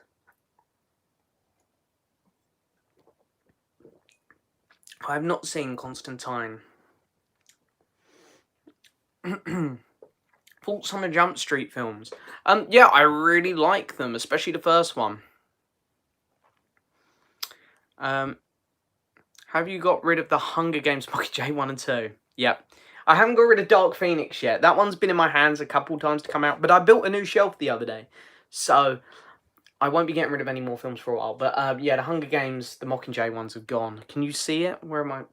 I've not seen Constantine. Thoughts on the Jump Street films? Yeah, I really like them, especially the first one. Have you got rid of the Hunger Games Mockingjay 1 and 2? Yep. I haven't got rid of Dark Phoenix yet. That one's been in my hands a couple times to come out, but I built a new shelf the other day. So, I won't be getting rid of any more films for a while. But, yeah, the Hunger Games, the Mockingjay ones are gone. Can you see it? Where am I?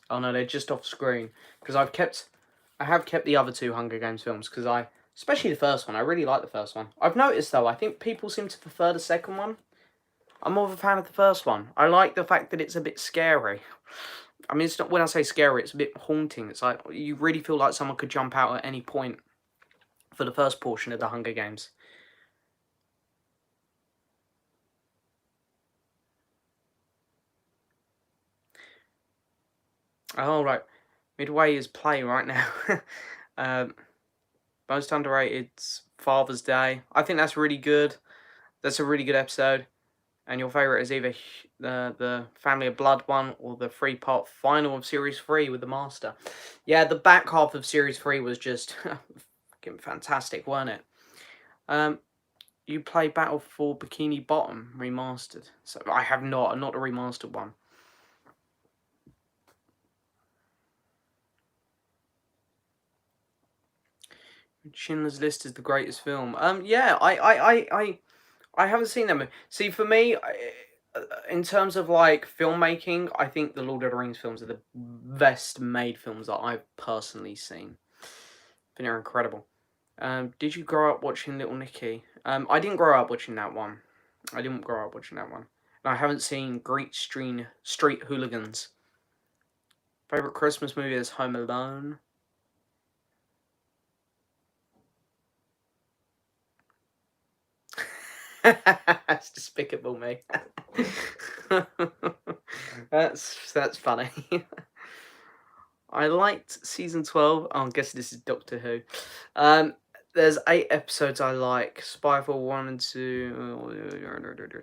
Oh, no, they're just off screen. Because I have kept the other 2 Hunger Games films, because especially the first one, I really like the first one. I've noticed, though, I think people seem to prefer the second one. I'm more of a fan of the first one. I like the fact that it's a bit scary. I mean, it's not, when I say scary, it's a bit haunting. It's like, you really feel like someone could jump out at any point for the first portion of the Hunger Games. Oh, right. Midway is play right now. Most underrated, Father's Day. I think that's really good. That's a really good episode. And your favourite is either the Family of Blood one or the 3-part final of Series 3 with the Master. Yeah, the back half of Series 3 was just fucking fantastic, weren't it? You play Battle for Bikini Bottom remastered. So I have not the remastered one. Schindler's List is the greatest film. Yeah, I haven't seen them. See, for me, in terms of like filmmaking, I think the Lord of the Rings films are the best made films that I've personally seen. I think they're incredible. Did you grow up watching Little Nicky? I didn't grow up watching that one. And I haven't seen Great Street Hooligans. Favorite Christmas movie is Home Alone. That's despicable, me. that's funny. I liked season 12. Oh, I guess this is Doctor Who. There's 8 episodes I like. Spyfall 1 and 2.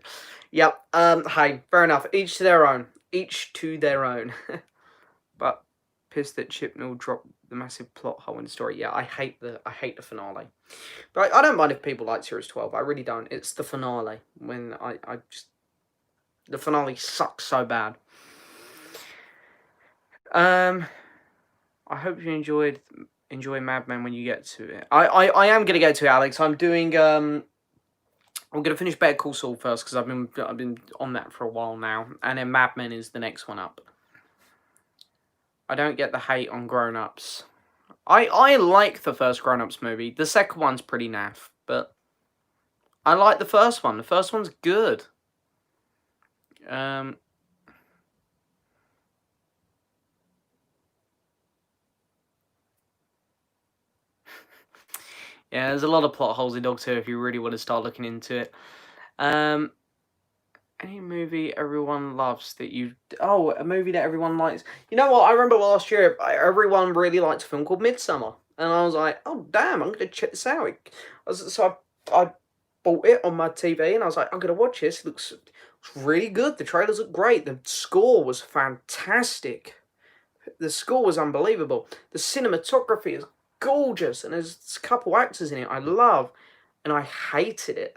Yep. Hey, fair enough. Each to their own. But pissed that Chibnall dropped the massive plot hole in the story. Yeah, I hate the finale. But I don't mind if people like Series 12. I really don't. It's the finale when I just, the finale sucks so bad. I hope you enjoy Mad Men when you get to it. I am gonna get to it, Alex. I'm gonna finish Better Call Saul first because I've been on that for a while now, and then Mad Men is the next one up. I don't get the hate on Grown Ups. I like the first Grown Ups movie. The second one's pretty naff, but I like the first one. The first one's good. Yeah, there's a lot of plot holes in Doctor Who if you really want to start looking into it. Any movie everyone loves that you... Oh, a movie that everyone likes. You know what? I remember last year, everyone really liked a film called Midsummer. And I was like, oh, damn, I'm going to check this out. So I I bought it on my TV, and I was like, I'm gonna watch this. Looks really good. The trailers look great. The score was fantastic. The score was unbelievable. The cinematography is gorgeous, and there's a couple actors in it I love, and I hated it.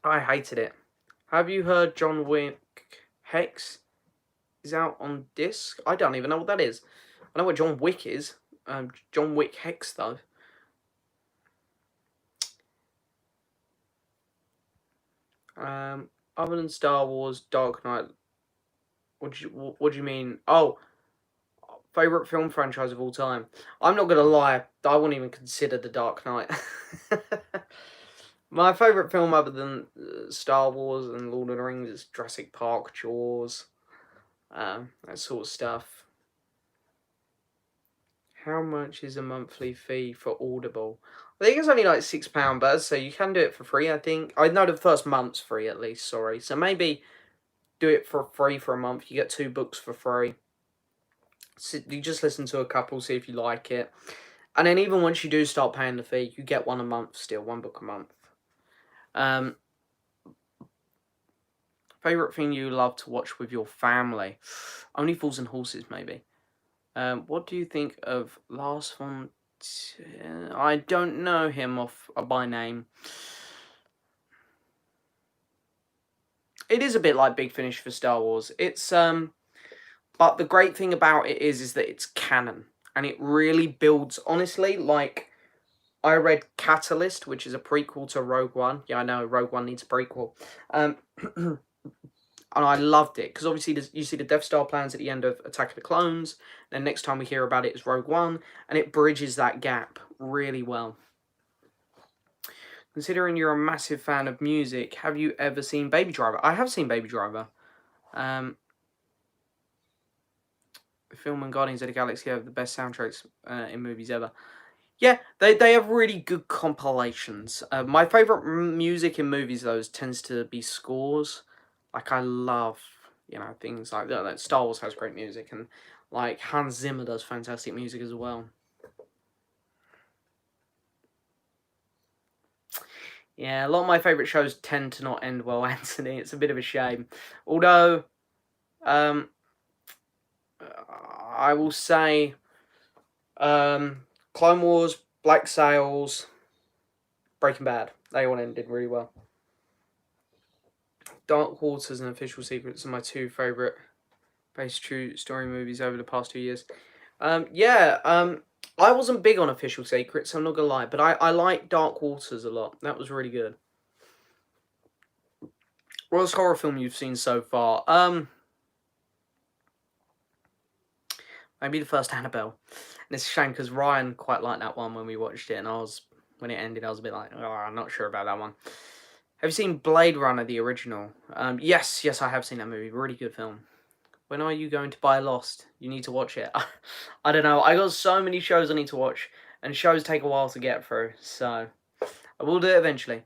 I hated it. Have you heard John Wick Hex is out on disc? I don't even know what that is. I know what John Wick is. John Wick Hex, though. Other than Star Wars, Dark Knight. What do you mean? Oh, favorite film franchise of all time. I'm not gonna lie. I wouldn't even consider The Dark Knight. My favorite film, other than Star Wars and Lord of the Rings, is Jurassic Park, Jaws, that sort of stuff. How much is a monthly fee for Audible? I think it's only like £6, but so you can do it for free. I think I know the first month's free at least. Sorry, so maybe do it for free for a month. You get 2 books for free. So you just listen to a couple, see if you like it, and then even once you do start paying the fee, you get one a month still, 1 book a month. Favorite thing you love to watch with your family? Only Fools and Horses, maybe. What do you think of Lars von? I don't know him off by name. It is a bit like Big Finish for Star Wars. It's but the great thing about it is that it's canon, and it really builds. Honestly, like I read Catalyst, which is a prequel to Rogue One. Yeah, I know Rogue One needs a prequel. And I loved it, because obviously you see the Death Star plans at the end of Attack of the Clones, then next time we hear about it is Rogue One, and it bridges that gap really well. Considering you're a massive fan of music, have you ever seen Baby Driver? I have seen Baby Driver. The film and Guardians of the Galaxy have the best soundtracks in movies ever. Yeah, they have really good compilations. My favourite music in movies, though, tends to be scores. Like, I love, things like that. Like Star Wars has great music, and, like, Hans Zimmer does fantastic music as well. Yeah, a lot of my favourite shows tend to not end well, Anthony. It's a bit of a shame. Although, I will say, Clone Wars, Black Sails, Breaking Bad. They all ended really well. Dark Waters and Official Secrets are my 2 favourite based true story movies over the past 2 years. I wasn't big on Official Secrets, I'm not gonna lie, but I like Dark Waters a lot. That was really good. Worst horror film you've seen so far? Maybe the first Annabelle. And it's a shame because Ryan quite liked that one when we watched it, and when it ended, I was a bit like, oh, I'm not sure about that one. Have you seen Blade Runner, the original? Yes, I have seen that movie. Really good film. When are you going to buy Lost? You need to watch it. I don't know. I got so many shows I need to watch, and shows take a while to get through, so I will do it eventually.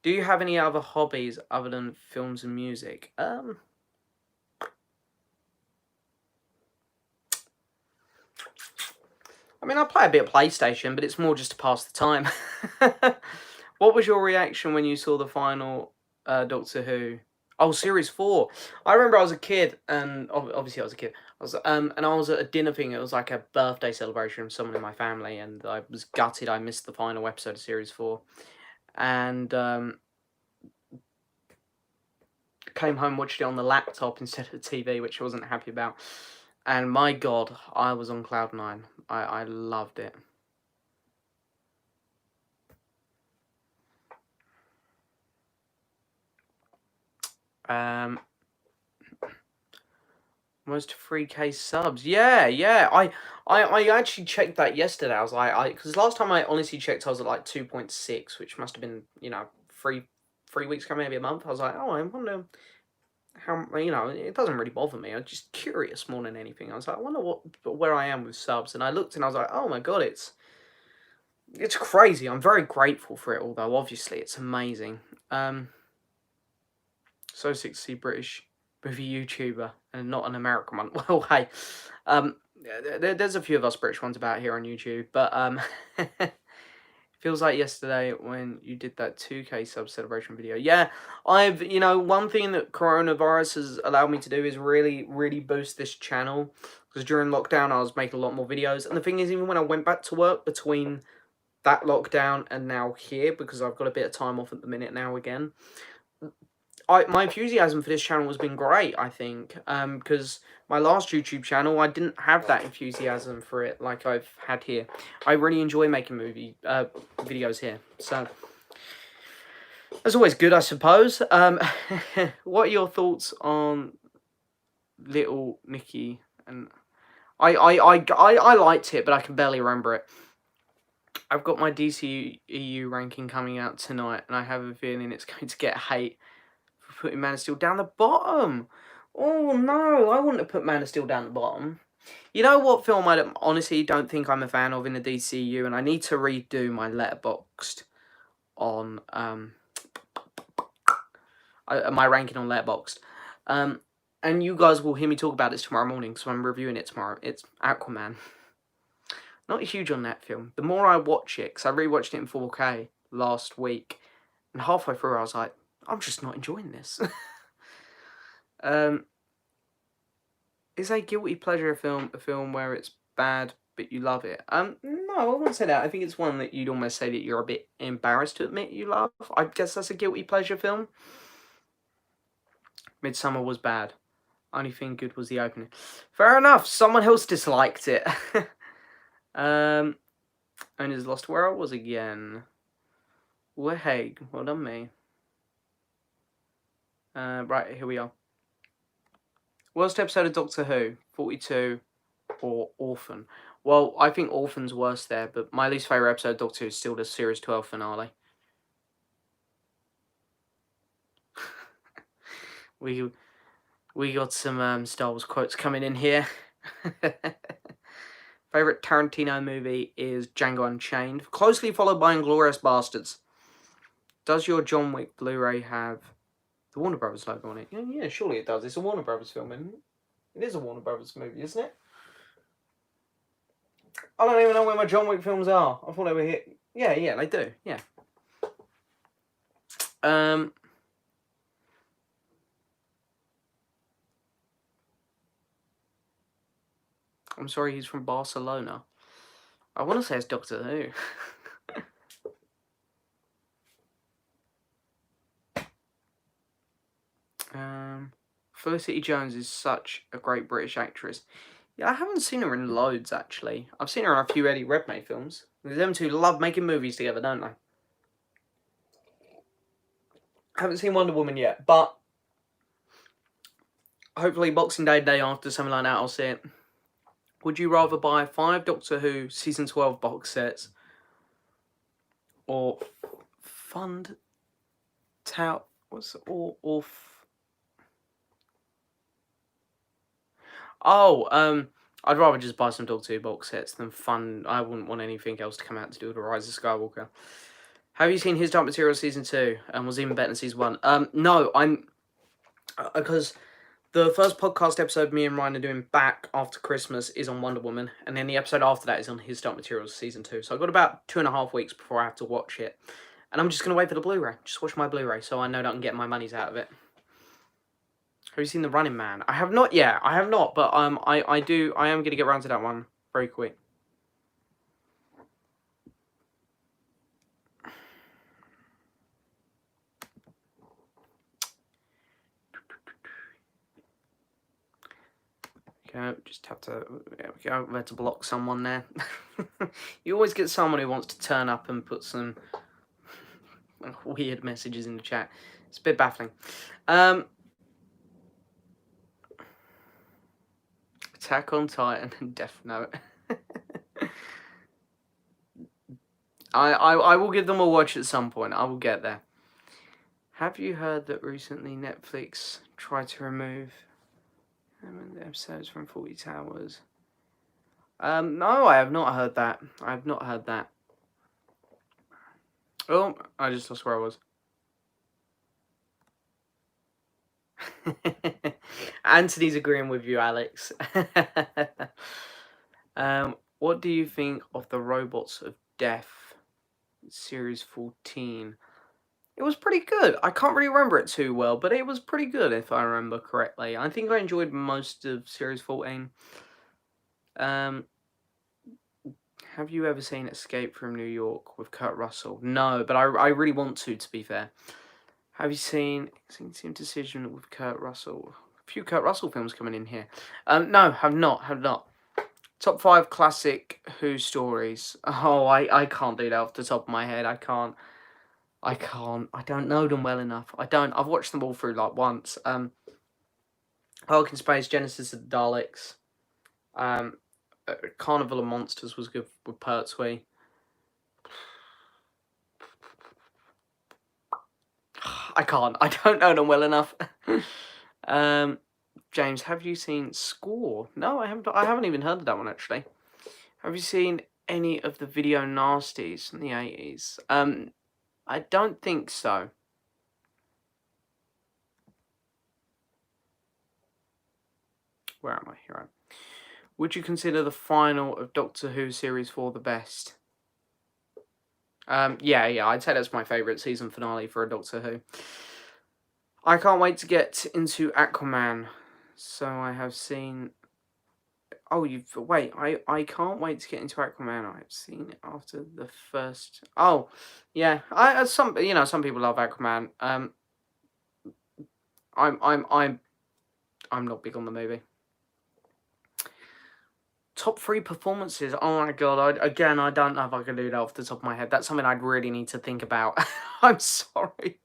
Do you have any other hobbies other than films and music? I mean, I play a bit of PlayStation, but it's more just to pass the time. What was your reaction when you saw the final Doctor Who? Oh, Series 4. I remember I was a kid, and obviously I was a kid. And I was at a dinner thing. It was like a birthday celebration of someone in my family, and I was gutted I missed the final episode of Series 4. And came home, watched it on the laptop instead of the TV, which I wasn't happy about. And my God, I was on cloud 9. I loved it. Almost 3K subs. Yeah. I actually checked that yesterday. I was like, because last time I honestly checked, I was at like 2.6, which must have been, 3 weeks ago, maybe a month. I was like, oh, I wonder how, it doesn't really bother me. I'm just curious more than anything. I was like, I wonder where I am with subs. And I looked and I was like, oh my God, it's crazy. I'm very grateful for it, although obviously it's amazing. So sick to see British movie YouTuber and not an American one. Well, hey, there's a few of us British ones about here on YouTube, but Feels like yesterday when you did that 2K sub celebration video. Yeah, one thing that coronavirus has allowed me to do is really, really boost this channel. Because during lockdown, I was making a lot more videos. And the thing is, even when I went back to work between that lockdown and now here, because I've got a bit of time off at the minute now again, my enthusiasm for this channel has been great, I think, because my last YouTube channel, I didn't have that enthusiasm for it like I've had here. I really enjoy making videos here, so that's always good, I suppose. What are your thoughts on Little Nicky? And I liked it, but I can barely remember it. I've got my DCEU ranking coming out tonight, and I have a feeling it's going to get hate for putting Man of Steel down the bottom. Oh no, I wouldn't have put Man of Steel down the bottom. You know what film I honestly don't think I'm a fan of in the DCU, and I need to redo my Letterboxd on my ranking on Letterboxd. And you guys will hear me talk about this tomorrow morning, so I'm reviewing it tomorrow. It's Aquaman. Not huge on that film. The more I watch it, because I rewatched it in 4K last week, and halfway through I was like, I'm just not enjoying this. Is a guilty pleasure film a film where it's bad but you love it? No, I wouldn't say that. I think it's one that you'd almost say that you're a bit embarrassed to admit you love. I guess that's a guilty pleasure film. Midsummer was bad. Only thing good was the opening. Fair enough. Someone else disliked it. Owners lost where I was again. Waheg. Well done, me. Right, here we are. Worst episode of Doctor Who? 42 or Orphan? Well, I think Orphan's worse there, but my least favourite episode of Doctor Who is still the Series 12 finale. We got some Star Wars quotes coming in here. Favourite Tarantino movie is Django Unchained, closely followed by Inglourious Basterds. Does your John Wick Blu-ray have the Warner Brothers logo on it? Yeah, surely it does. It's a Warner Brothers film, isn't it? It is a Warner Brothers movie, isn't it? I don't even know where my John Wick films are. I thought they were here. Yeah, they do. Yeah. I'm sorry, he's from Barcelona. I want to say it's Doctor Who. Felicity Jones is such a great British actress. Yeah, I haven't seen her in loads, actually. I've seen her in a few Eddie Redmayne films. Them two love making movies together, don't they? I haven't seen Wonder Woman yet, but hopefully Boxing Day, day after, something like that, I'll see it. Would you rather buy 5 Doctor Who Season 12 box sets or fund tout... What's... or... Oh, I'd rather just buy some Doctor Who box sets than fund... I wouldn't want anything else to come out to do with The Rise of Skywalker. Have you seen His Dark Materials Season 2? And was even better than Season 1? No, I'm... Because the first podcast episode me and Ryan are doing back after Christmas is on Wonder Woman. And then the episode after that is on His Dark Materials Season 2. So I've got about 2.5 weeks before I have to watch it. And I'm just going to wait for the Blu-ray. Just watch my Blu-ray so I know that I'm getting my monies out of it. Have you seen The Running Man? I have not yet. I have not, but I am going to get around to that one very quick. Go, just have to, there we go, we had to block someone there. You always get someone who wants to turn up and put some weird messages in the chat. It's a bit baffling. Attack on Titan and Death Note. I will give them a watch at some point. I will get there. Have you heard that recently Netflix tried to remove the episodes from 40 Towers? No, I have not heard that. I have not heard that. Oh, I just lost where I was. Anthony's agreeing with you, Alex. What do you think of the Robots of Death? Series 14. It was pretty good. I can't really remember it too well, but it was pretty good if I remember correctly. I think I enjoyed most of Series 14. Um, have you ever seen Escape from New York with Kurt Russell? No, but I really want to be fair. Have you seen Executive Decision with Kurt Russell? A few Kurt Russell films coming in here. No, have not. Top 5 classic Who stories. Oh, I can't do that off the top of my head. I can't. I don't know them well enough. I don't. I've watched them all through like once. Hulk in Space, Genesis of the Daleks. Um, Carnival of Monsters was good with Pertwee. I can't. I don't know them well enough. James, have you seen Score? No, I haven't. I haven't even heard of that one actually. Have you seen any of the Video Nasties from the 80s? I don't think so. Where am I? Here I am. Would you consider the final of Doctor Who Series 4 the best? Yeah, I'd say that's my favourite season finale for a Doctor Who. I can't wait to get into Aquaman. So I have seen... Oh, wait, I can't wait to get into Aquaman. I've seen it after the first... Oh, yeah, some people love Aquaman. I'm not big on the movie. Top 3 performances. Oh my god! I don't know if I can do that off the top of my head. That's something I'd really need to think about. I'm sorry.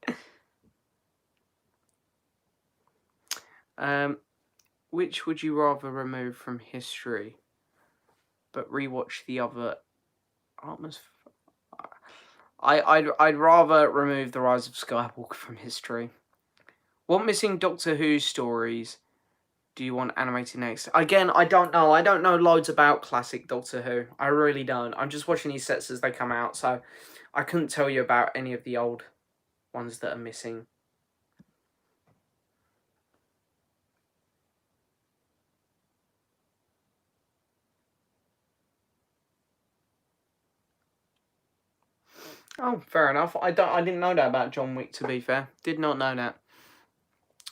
Which would you rather remove from history, but rewatch the other? I'd rather remove the Rise of Skywalker from history. What missing Doctor Who stories do you want animated next? Again, I don't know. I don't know loads about classic Doctor Who. I really don't. I'm just watching these sets as they come out, so I couldn't tell you about any of the old ones that are missing. Oh, fair enough. I didn't know that about John Wick, to be fair. Did not know that.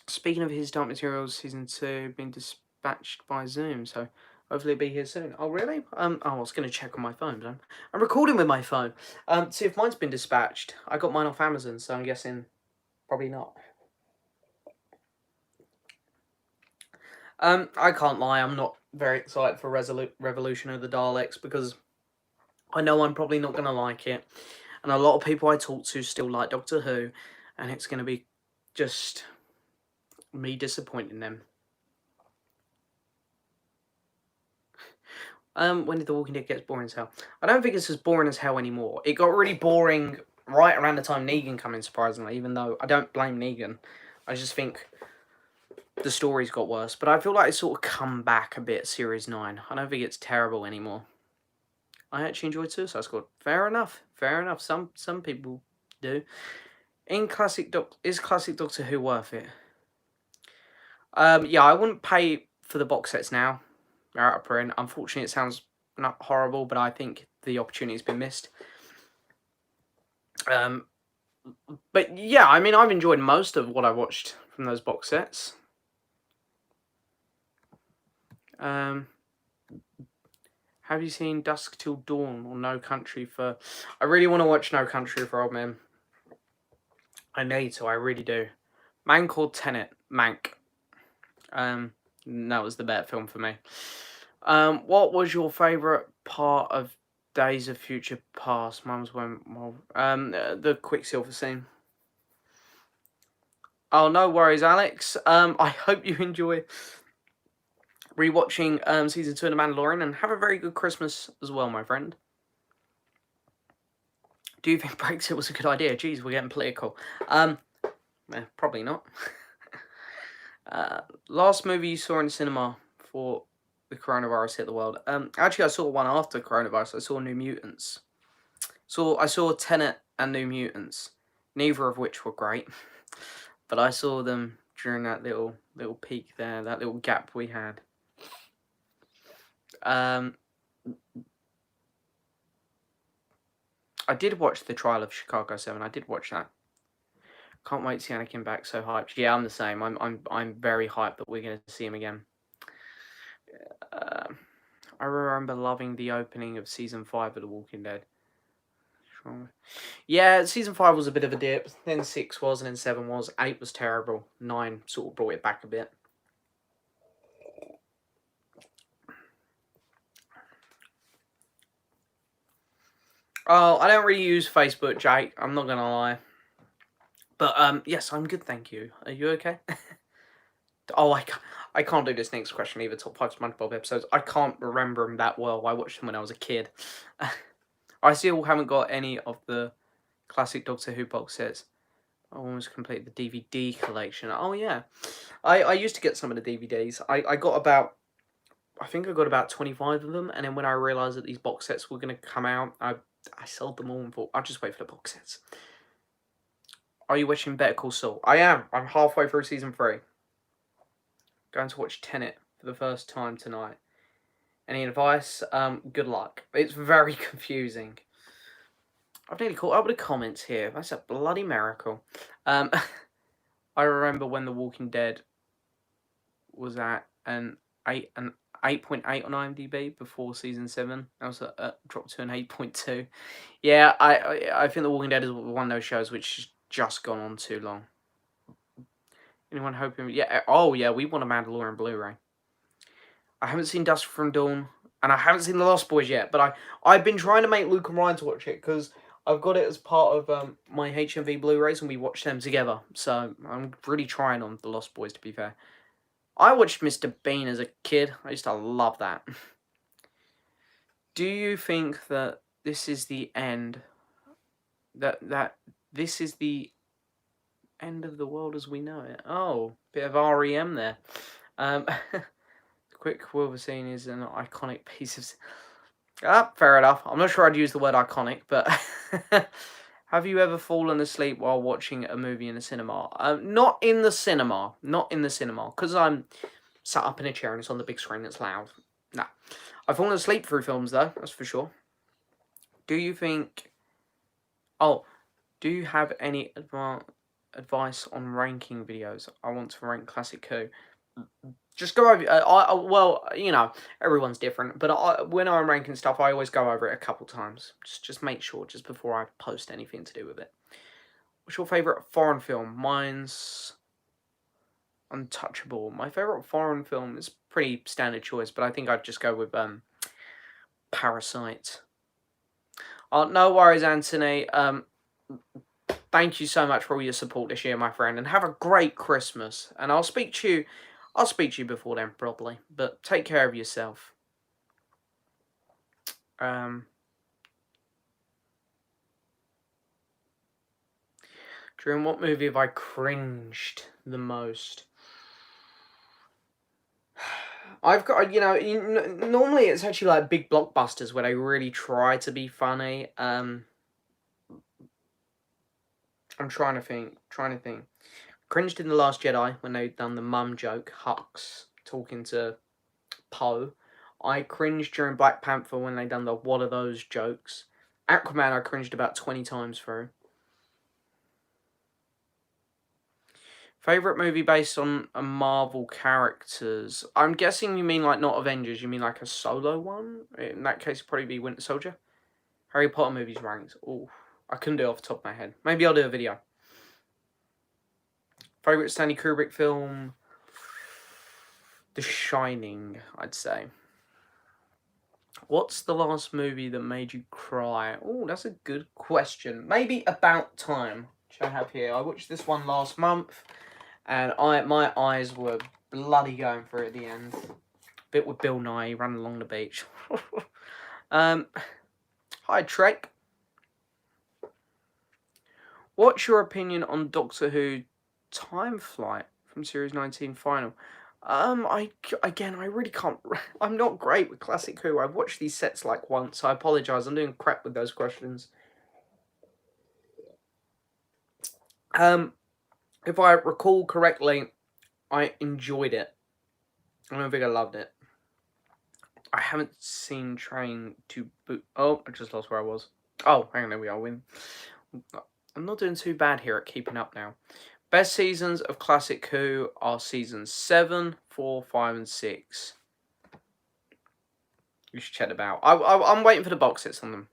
Speaking of his Dark Materials Season 2 being dispatched by Zoom, so hopefully it'll be here soon. Oh, really? I was going to check on my phone, but I'm recording with my phone. See if mine's been dispatched. I got mine off Amazon, so I'm guessing probably not. I can't lie, I'm not very excited for Revolution of the Daleks because I know I'm probably not going to like it. And a lot of people I talk to still like Doctor Who, and it's going to be just me disappointing them. When did The Walking Dead get boring as hell? I don't think it's as boring as hell anymore. It got really boring right around the time Negan came in, surprisingly, even though I don't blame Negan. I just think the stories got worse. But I feel like it's sort of come back a bit, Series 9. I don't think it's terrible anymore. I actually enjoyed Suicide Squad. Fair enough. Some people do. Is classic Doctor Who worth it? Yeah, I wouldn't pay for the box sets now. They're out of print. Unfortunately, it sounds not horrible, but I think the opportunity's been missed. But yeah, I mean, I've enjoyed most of what I watched from those box sets. Have you seen Dusk Till Dawn or No Country for... I really want to watch No Country for Old Men. I need to, I really do. Man Called Tenet, Mank. That was the better film for me. What was your favourite part of Days of Future Past? Mine was the Quicksilver scene. Oh, no worries, Alex. I hope you enjoy rewatching season 2 of The Mandalorian, and have a very good Christmas as well, my friend. Do you think Brexit was a good idea? Jeez, we're getting political. Probably not. Last movie you saw in cinema for the coronavirus hit the world? Actually, I saw one after coronavirus. I saw New Mutants. I saw Tenet and New Mutants, neither of which were great, but I saw them during that little peak there, that little gap we had. I did watch the Trial of Chicago 7. I did watch that. Can't wait to see Anakin back. So hyped. Yeah, I'm the same. I'm very hyped that we're gonna see him again. Uh, I remember loving the opening of season 5 of The Walking Dead. Yeah, season 5 was a bit of a dip. Then 6 was, and then 7 was. 8 was terrible. 9 sort of brought it back a bit. Oh, I don't really use Facebook, Jake. I'm not gonna lie. But yes, I'm good, thank you. Are you okay? Oh, I can't do this next question either. Top 5 SpongeBob episodes. I can't remember them that well. I watched them when I was a kid. I still haven't got any of the classic Doctor Who box sets. I almost completed the DVD collection. Oh yeah, I used to get some of the DVDs. I got about, I think I got about 25 of them, and then when I realised that these box sets were going to come out, I sold them all and thought, I'll just wait for the box sets. Are you watching Better Call Saul? I am. I'm halfway through season 3. Going to watch Tenet for the first time tonight. Any advice? Good luck. It's very confusing. I've nearly caught up with the comments here. That's a bloody miracle. I remember when The Walking Dead was at an 8.8 on IMDb before season 7. That was dropped to an 8.2. Yeah, I think The Walking Dead is one of those shows which has just gone on too long. Anyone hoping? Yeah. Oh yeah, we want a Mandalorian Blu-ray. I haven't seen Dusk from Dawn, and I haven't seen The Lost Boys yet. But I've been trying to make Luke and Ryan to watch it because I've got it as part of my HMV Blu-rays, and we watch them together. So I'm really trying on The Lost Boys, to be fair. I watched Mr. Bean as a kid. I used to love that. Do you think that this is the end? That this is the end of the world as we know it? Oh, bit of REM there. Quicksilver is an iconic piece of. Ah, fair enough. I'm not sure I'd use the word iconic, but have you ever fallen asleep while watching a movie in the cinema? Not in the cinema. Not in the cinema. Because I'm sat up in a chair and it's on the big screen, it's loud. No. I've fallen asleep through films, though. That's for sure. Do you think... Oh, do you have any advice on ranking videos? I want to rank Classic Who. Just go over. Well, you know, everyone's different, but when I'm ranking stuff, I always go over it a couple times. Just make sure, just before I post anything to do with it. What's your favourite foreign film? Mine's Untouchable. My favourite foreign film is pretty standard choice, but I think I'd just go with Parasite. No worries, Anthony. Thank you so much for all your support this year, my friend, and have a great Christmas. And I'll speak to you before then, probably. But take care of yourself. During what movie have I cringed the most? I've got, normally it's actually like big blockbusters where they really try to be funny. I'm trying to think. Cringed in The Last Jedi when they'd done the mum joke, Hux talking to Poe. I cringed during Black Panther when they done the what are those jokes. Aquaman I cringed about 20 times through. Favourite movie based on a Marvel characters? I'm guessing you mean like not Avengers, you mean like a solo one? In that case it'd probably be Winter Soldier. Harry Potter movies ranked. Oh, I couldn't do it off the top of my head. Maybe I'll do a video. Favourite Stanley Kubrick film? The Shining, I'd say. What's the last movie that made you cry? Oh, that's a good question. Maybe About Time, which I have here. I watched this one last month, and my eyes were bloody going for it at the end. Bit with Bill Nye running along the beach. Hi, Trek. What's your opinion on Doctor Who Time Flight from Series 19 final? I really can't. I'm not great with Classic Who. I've watched these sets like once. I apologise. I'm doing crap with those questions. If I recall correctly, I enjoyed it. I don't think I loved it. I haven't seen Train to Boot. Oh, I just lost where I was. Oh, hang on, there we are. I'm not doing too bad here at keeping up now. Best seasons of Classic Who are seasons 7, 4, 5, and 6. You should check them out. I'm waiting for the box sets on them.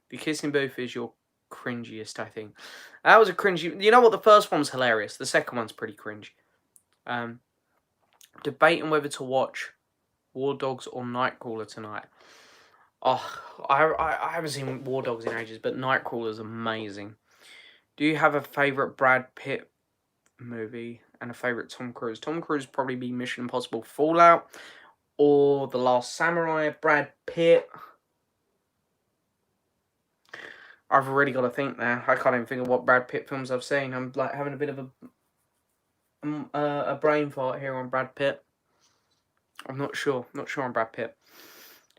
The Kissing Booth is your cringiest, I think. That was a cringy. You know what? The first one was hilarious. The second one's pretty cringe. Debating whether to watch War Dogs or Nightcrawler tonight. Oh, I haven't seen War Dogs in ages, but Nightcrawler's amazing. Do you have a favourite Brad Pitt movie and a favourite Tom Cruise? Tom Cruise probably be Mission Impossible Fallout or The Last Samurai. Brad Pitt. I've already got to think now. I can't even think of what Brad Pitt films I've seen. I'm like having a bit of a brain fart here on Brad Pitt. I'm not sure. Not sure on Brad Pitt.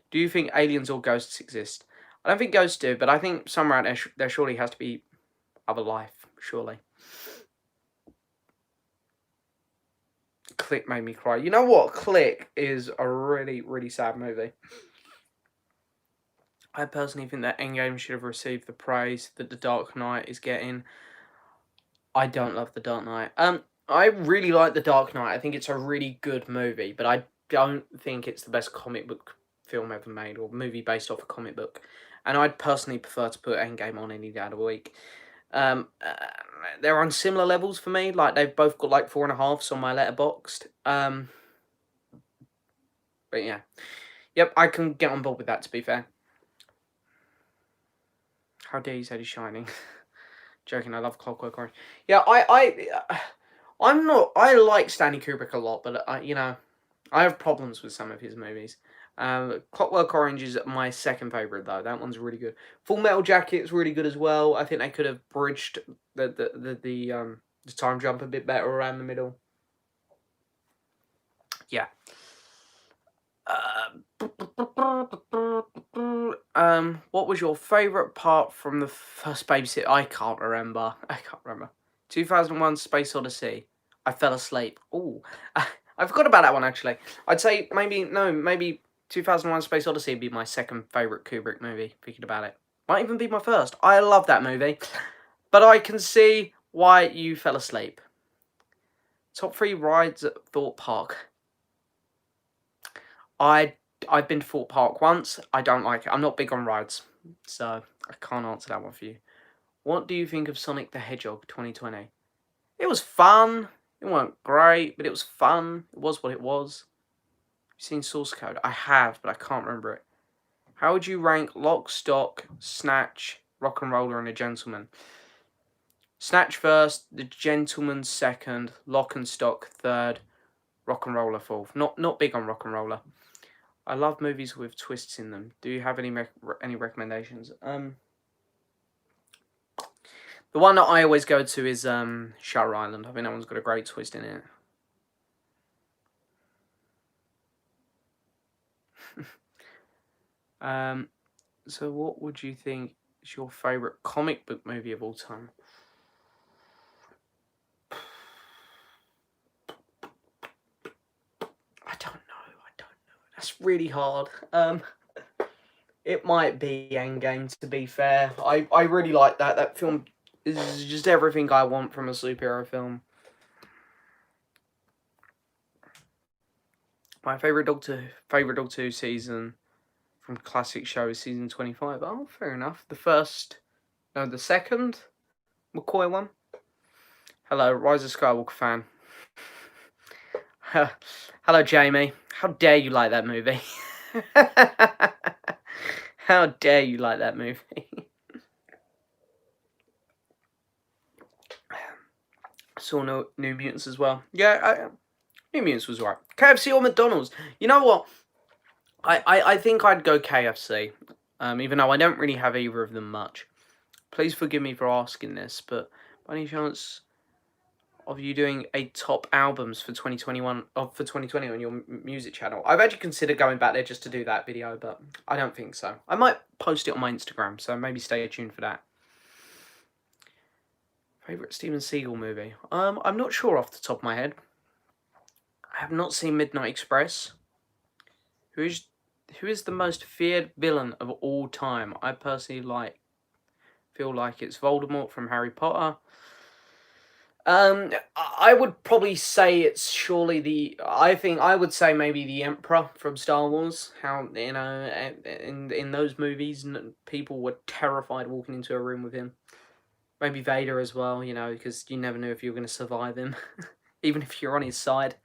Do you think aliens or ghosts exist? I don't think ghosts do, but I think somewhere out there, there surely has to be other life. Surely. Click made me cry. You know what? Click is a really, really sad movie. I personally think that Endgame should have received the praise that The Dark Knight is getting. I don't love The Dark Knight. I really like The Dark Knight. I think it's a really good movie, but I don't think it's the best comic book film ever made or movie based off a comic book. And I'd personally prefer to put Endgame on any day of the week. They're on similar levels for me. Like they've both got like 4.5s on my letterboxd. But yeah, yep, I can get on board with that. To be fair, how dare you say he's shining? Joking, I love Clockwork Orange. Yeah, I'm not. I like Stanley Kubrick a lot, but I have problems with some of his movies. Clockwork Orange is my second favorite though. That one's really good. Full Metal Jacket is really good as well. I think they could have bridged the time jump a bit better around the middle. Yeah. What was your favourite part from the first babysitter? I can't remember. 2001 Space Odyssey. I fell asleep. Ooh. I forgot about that one actually. I'd say maybe 2001 Space Odyssey would be my second favourite Kubrick movie, thinking about it. Might even be my first. I love that movie. But I can see why you fell asleep. Top 3 rides at Thorpe Park. I've been to Thorpe Park once. I don't like it. I'm not big on rides, so I can't answer that one for you. What do you think of Sonic the Hedgehog 2020? It was fun. It weren't great, but it was fun. It was what it was. You've seen Source Code? I have, but I can't remember it. How would you rank Lock, Stock, Snatch, Rock and Roller, and A Gentleman? Snatch first, The Gentleman second, Lock and Stock third, Rock and Roller fourth. Not big on Rock and Roller. I love movies with twists in them. Do you have any recommendations? The one that I always go to is Shutter Island. I think that one's got a great twist in it. So what would you think is your favourite comic book movie of all time? I don't know. That's really hard. It might be Endgame, to be fair. I really like that. That film is just everything I want from a superhero film. My favourite Doctor Who season from classic show is season 25. Oh, fair enough. The second McCoy one. Hello, Rise of Skywalker fan. Hello, Jamie. How dare you like that movie? How dare you like that movie? Saw New Mutants as well. Yeah, New Mutants was right. KFC or McDonald's? You know what? I think I'd go KFC. Even though I don't really have either of them much. Please forgive me for asking this, but by any chance of you doing a top albums for 2021 for 2020 on your music channel? I've actually considered going back there just to do that video, but I don't think so. I might post it on my Instagram, so maybe stay tuned for that. Favorite Steven Seagal movie? I'm not sure off the top of my head. I have not seen Midnight Express. Who is the most feared villain of all time? I personally like feel like it's Voldemort from Harry Potter. I would probably say it's surely the. I think I would say maybe the Emperor from Star Wars. How in those movies, people were terrified walking into a room with him. Maybe Vader as well, because you never knew if you were going to survive him, even if you're on his side.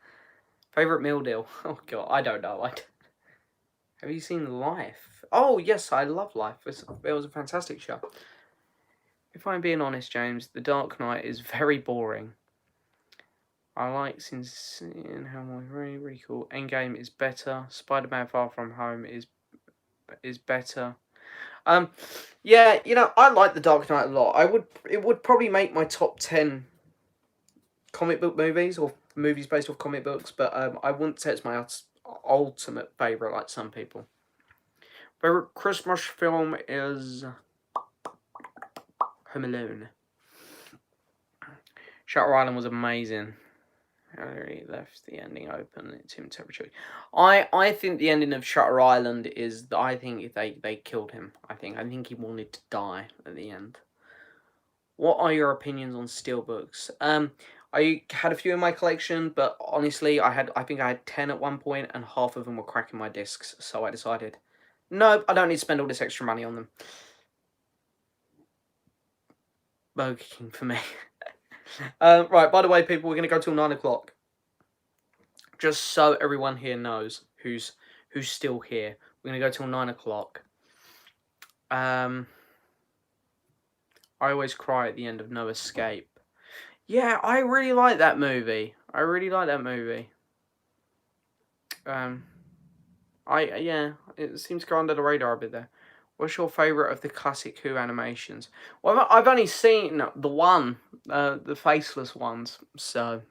Favorite meal deal? Oh god, I don't know. Have you seen Life? Oh yes, I love Life. It was a fantastic show. If I'm being honest, James, The Dark Knight is very boring. I like seeing how really, really cool. Endgame is better. Spider-Man Far From Home is better. Yeah, I like The Dark Knight a lot. It would probably make my top 10 comic book movies or movies based off comic books, but I wouldn't say it's my ultimate favorite like some people. Favorite Christmas film is Home Alone. Shutter Island was amazing. Harry left the ending open. It's him temperature. I think the ending of Shutter Island is. I think they killed him. I think he wanted to die at the end. What are your opinions on steelbooks? I had a few in my collection, but honestly, I think I had 10 at one point, and half of them were cracking my discs. So I decided, nope, I don't need to spend all this extra money on them. Burger King for me. Right, by the way, people, we're going to go till 9 o'clock. Just so everyone here knows who's still here. We're going to go till 9 o'clock. I always cry at the end of No Escape. Yeah, I really like that movie. Yeah, it seems to go under the radar a bit there. What's your favourite of the classic Who animations? Well, I've only seen the one, the faceless ones, so...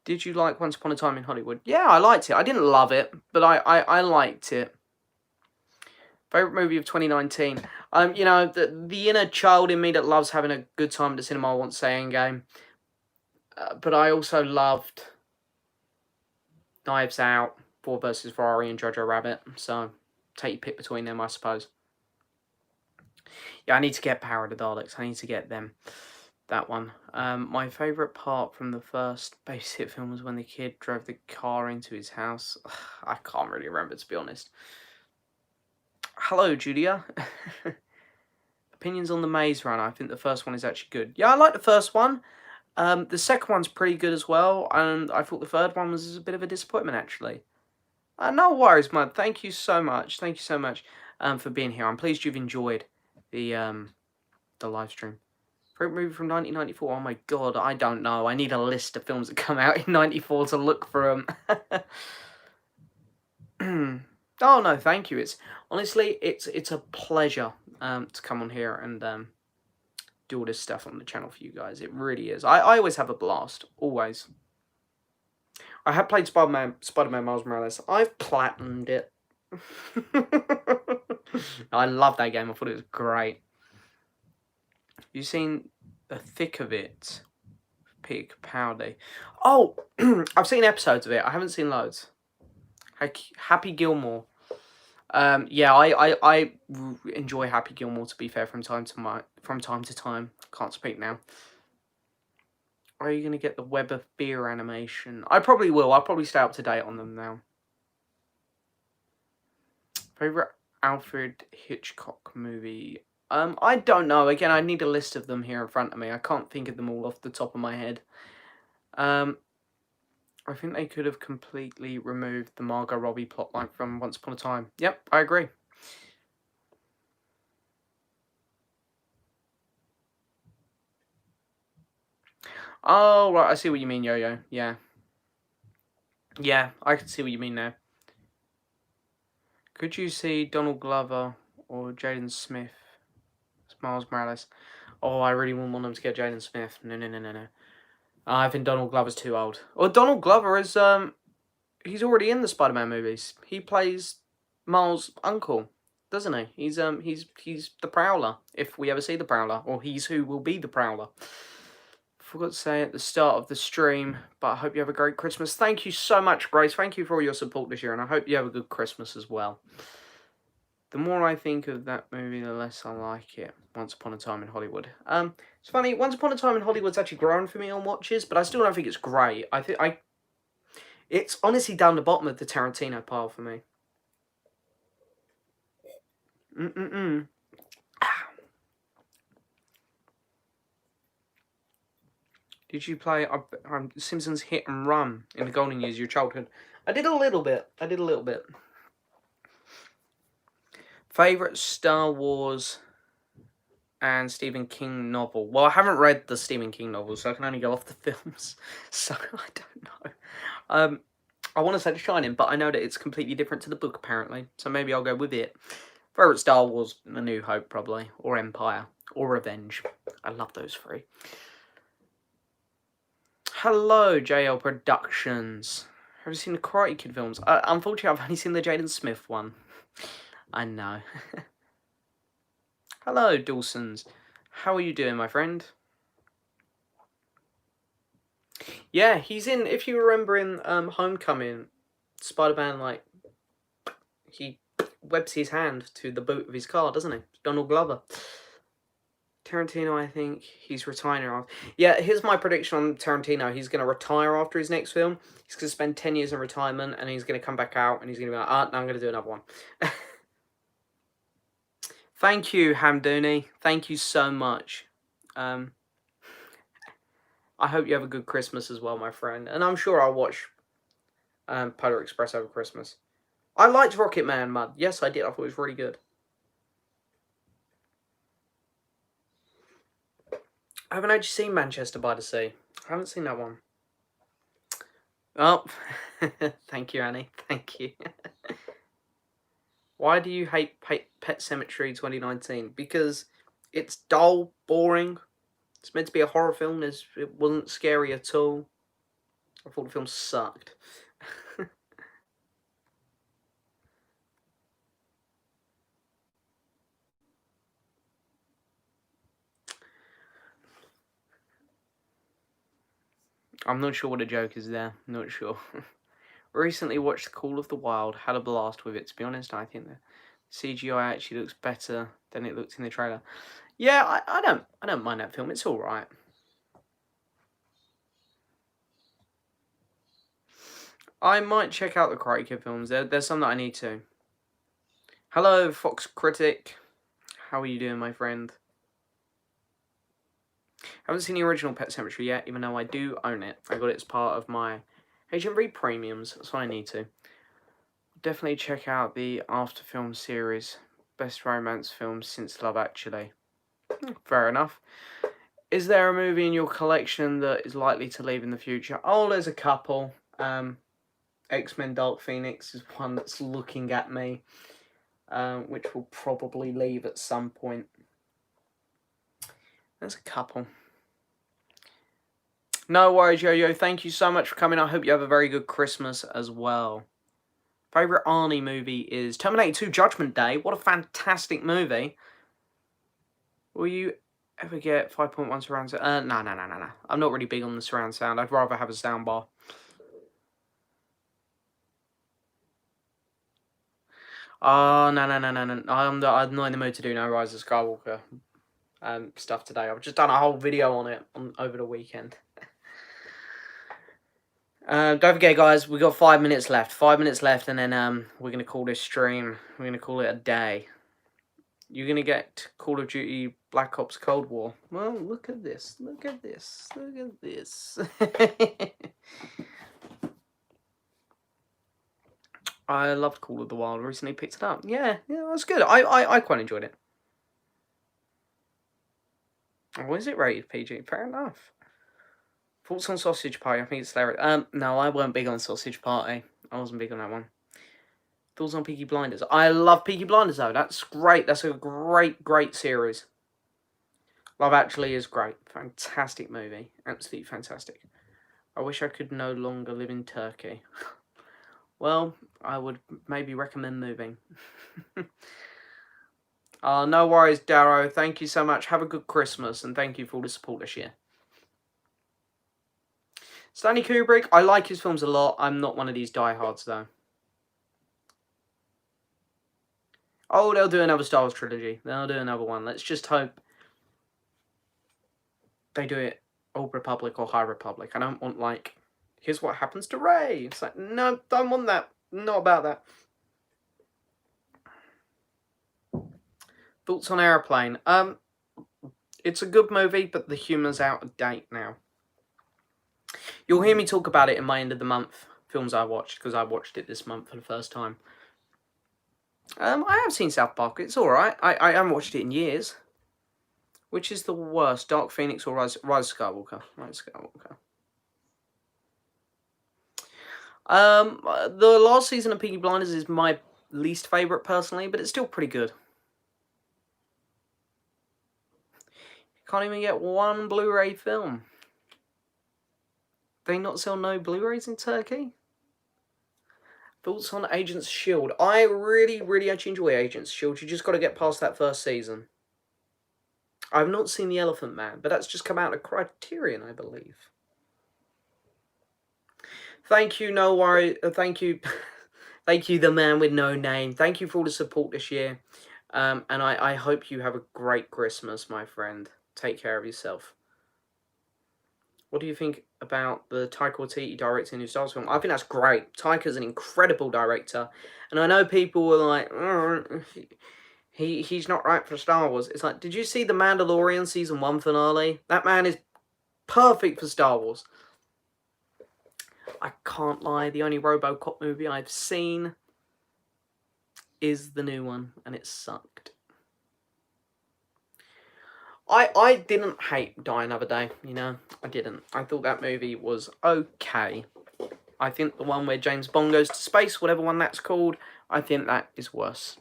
Did you like Once Upon a Time in Hollywood? Yeah, I liked it. I didn't love it, but I liked it. Favourite movie of 2019? The inner child in me that loves having a good time at the cinema won't say Endgame. But I also loved Knives Out, Ford vs Ferrari, and Jojo Rabbit. So, take your pick between them, I suppose. Yeah, I need to get Power of the Daleks. I need to get them. That one. My favourite part from the first Babysit film was when the kid drove the car into his house. I can't really remember, to be honest. Hello, Julia. Opinions on the Maze Runner. I think the first one is actually good. Yeah, I like the first one. The second one's pretty good as well, and I thought the third one was a bit of a disappointment, actually. No worries, Mud. Thank you so much. Thank you so much for being here. I'm pleased you've enjoyed the live stream. Favorite movie from 1994? Oh my god, I don't know. I need a list of films that come out in 94 to look for them. Oh no, thank you. It's honestly, it's a pleasure to come on here and do all this stuff on the channel for you guys. It really is. I always have a blast. Always. I have played Spider-Man Miles Morales. I've platinumed it. I love that game. I thought it was great. You seen The Thick of It? Peter Capaldi. Oh, I've seen episodes of it. I haven't seen loads. Happy Gilmore. Yeah, I enjoy Happy Gilmore, to be fair, from time to time. Can't speak now. Are you going to get the Web of Fear animation? I probably will. I'll probably stay up to date on them now. Favorite Alfred Hitchcock movie? I don't know. Again, I need a list of them here in front of me. I can't think of them all off the top of my head. I think they could have completely removed the Margot Robbie plotline from Once Upon a Time. Yep, I agree. Oh, right, I see what you mean, Yo-Yo. Yeah. Yeah, I can see what you mean now. Could you see Donald Glover or Jaden Smith as Miles Morales? Oh, I really wouldn't want them to get Jaden Smith. No. I think Donald Glover's too old. Well, Donald Glover is, he's already in the Spider-Man movies. He plays Miles' uncle, doesn't he? He's the Prowler, if we ever see the Prowler, or he's who will be the Prowler. Forgot to say at the start of the stream, but I hope you have a great Christmas. Thank you so much, Grace. Thank you for all your support this year, and I hope you have a good Christmas as well. The more I think of that movie, the less I like it. Once Upon a Time in Hollywood. It's funny. Once Upon a Time in Hollywood's actually grown for me on watches, but I still don't think it's great. It's honestly down the bottom of the Tarantino pile for me. Mm-mm-mm. Did you play Simpsons Hit and Run in the golden years of your childhood? I did a little bit. Favourite Star Wars and Stephen King novel? Well, I haven't read the Stephen King novels, so I can only go off the films. So, I don't know. I want to say The Shining, but I know that it's completely different to the book, apparently. So maybe I'll go with it. Favourite Star Wars, A New Hope, probably. Or Empire. Or Revenge. I love those three. Hello, JL Productions. Have you seen the Karate Kid films? Unfortunately, I've only seen the Jaden Smith one. I know. Hello, Dawsons. How are you doing, my friend? Yeah, he's in, if you remember in Homecoming, Spider-Man, he webs his hand to the boot of his car, doesn't he? Donald Glover. Tarantino, I think he's retiring after. Yeah, here's my prediction on Tarantino. He's going to retire after his next film. He's going to spend 10 years in retirement, and he's going to come back out, and he's going to be like, no, I'm going to do another one. Thank you, Hamdouni. Thank you so much. I hope you have a good Christmas as well, my friend. And I'm sure I'll watch Polar Express over Christmas. I liked Rocket Man, Mud. Yes, I did. I thought it was really good. I haven't actually seen Manchester by the Sea. I haven't seen that one. Oh, thank you, Annie. Thank you. Why do you hate Pet Sematary 2019? Because it's dull, boring. It's meant to be a horror film. It wasn't scary at all. I thought the film sucked. I'm not sure what the joke is there. Not sure. Recently watched Call of the Wild. Had a blast with it, to be honest. I think the CGI actually looks better than it looked in the trailer. Yeah, I don't mind that film. It's all right. I might check out the Karate Kid films. There's some that I need to. Hello, Fox Critic. How are you doing, my friend? I haven't seen the original Pet Sematary yet, even though I do own it. I got it as part of my HMV premiums, so I need to. Definitely check out the After Film series. Best romance film since Love Actually. Fair enough. Is there a movie in your collection that is likely to leave in the future? Oh, there's a couple. X-Men Dark Phoenix is one that's looking at me, which will probably leave at some point. There's a couple. No worries, Yo-Yo. Thank you so much for coming. I hope you have a very good Christmas as well. Favourite Arnie movie is Terminator 2 Judgment Day. What a fantastic movie. Will you ever get 5.1 surround sound? No. I'm not really big on the surround sound. I'd rather have a soundbar. Oh, no. I'm not in the mood to do no Rise of Skywalker stuff today. I've just done a whole video on it over the weekend. Don't forget, guys, we got 5 minutes left. 5 minutes left, and then we're going to call this stream. We're going to call it a day. You're going to get Call of Duty Black Ops Cold War. Well, look at this. Look at this. Look at this. I loved Call of the Wild. Recently picked it up. Yeah, that's good. I quite enjoyed it. Oh, is it rated PG? Fair enough. Thoughts on Sausage Party? I think it's hilarious. No, I weren't big on Sausage Party. I wasn't big on that one. Thoughts on Peaky Blinders? I love Peaky Blinders though. That's great. That's a great series. Love Actually is great. Fantastic movie. Absolutely fantastic. I wish I could no longer live in Turkey. Well, I would maybe recommend moving. No worries, Darrow. Thank you so much. Have a good Christmas, and thank you for all the support this year. Stanley Kubrick, I like his films a lot. I'm not one of these diehards, though. Oh, they'll do another Star Wars trilogy. They'll do another one. Let's just hope they do it Old Republic or High Republic. I don't want, like, here's what happens to Rey. It's like, no, don't want that. Not about that. Thoughts on Airplane? It's a good movie, but the humour's out of date now. You'll hear me talk about it in my end of the month films I watched, because I watched it this month for the first time. I have seen South Park. It's alright. I haven't watched it in years. Which is the worst, Dark Phoenix or Rise Skywalker? Rise Skywalker. The last season of Peaky Blinders is my least favourite personally, but it's still pretty good. Can't even get one Blu-ray film. They not sell no Blu-rays in Turkey? Thoughts on Agents of S.H.I.E.L.D.? I really actually enjoy Agents of S.H.I.E.L.D. You just got to get past that first season. I've not seen The Elephant Man, but that's just come out of Criterion, I believe. Thank you, no worry. Thank you. Thank you, the man with no name. Thank you for all the support this year. And I hope you have a great Christmas, my friend. Take care of yourself. What do you think about the Taika Waititi directing a new Star Wars film? I think that's great. Taika's an incredible director. And I know people were like, he's not right for Star Wars. It's like, did you see The Mandalorian Season 1 finale? That man is perfect for Star Wars. I can't lie, the only RoboCop movie I've seen is the new one, and it sucked. I didn't hate Die Another Day, you know, I didn't. I thought that movie was okay. I think the one where James Bond goes to space, whatever one that's called, I think that is worse.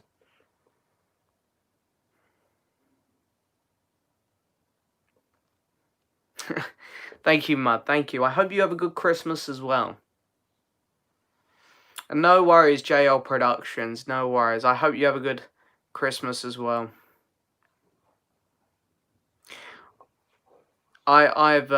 Thank you, Mud, thank you. I hope you have a good Christmas as well. And no worries, JL Productions, no worries. I hope you have a good Christmas as well. I've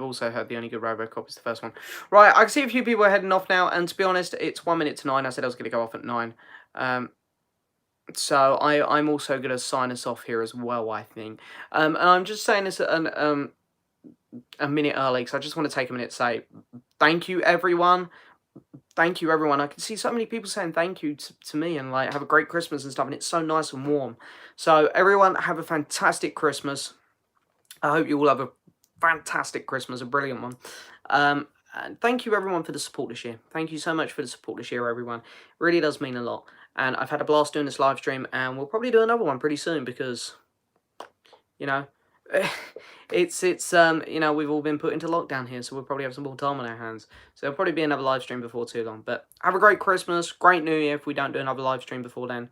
also heard the only good RoboCop is the first one. Right, I can see a few people are heading off now, and to be honest, it's 1 minute to 9. I said I was going to go off at 9. So I'm also going to sign us off here as well, I think. And I'm just saying this a minute early, because I just want to take a minute to say thank you, everyone. Thank you, everyone. I can see so many people saying thank you to me and, like, have a great Christmas and stuff, and it's so nice and warm. So, everyone, have a fantastic Christmas. I hope you all have a fantastic Christmas, a brilliant one. And thank you, everyone, for the support this year. Thank you so much for the support this year, everyone. It really does mean a lot. And I've had a blast doing this live stream, and we'll probably do another one pretty soon because, you know, it's you know, we've all been put into lockdown here, so we'll probably have some more time on our hands. So there'll probably be another live stream before too long. But have a great Christmas, great New Year if we don't do another live stream before then.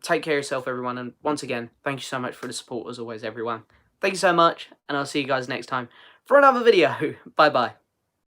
Take care of yourself, everyone, and once again, thank you so much for the support as always, everyone. Thank you so much, and I'll see you guys next time for another video. Bye bye.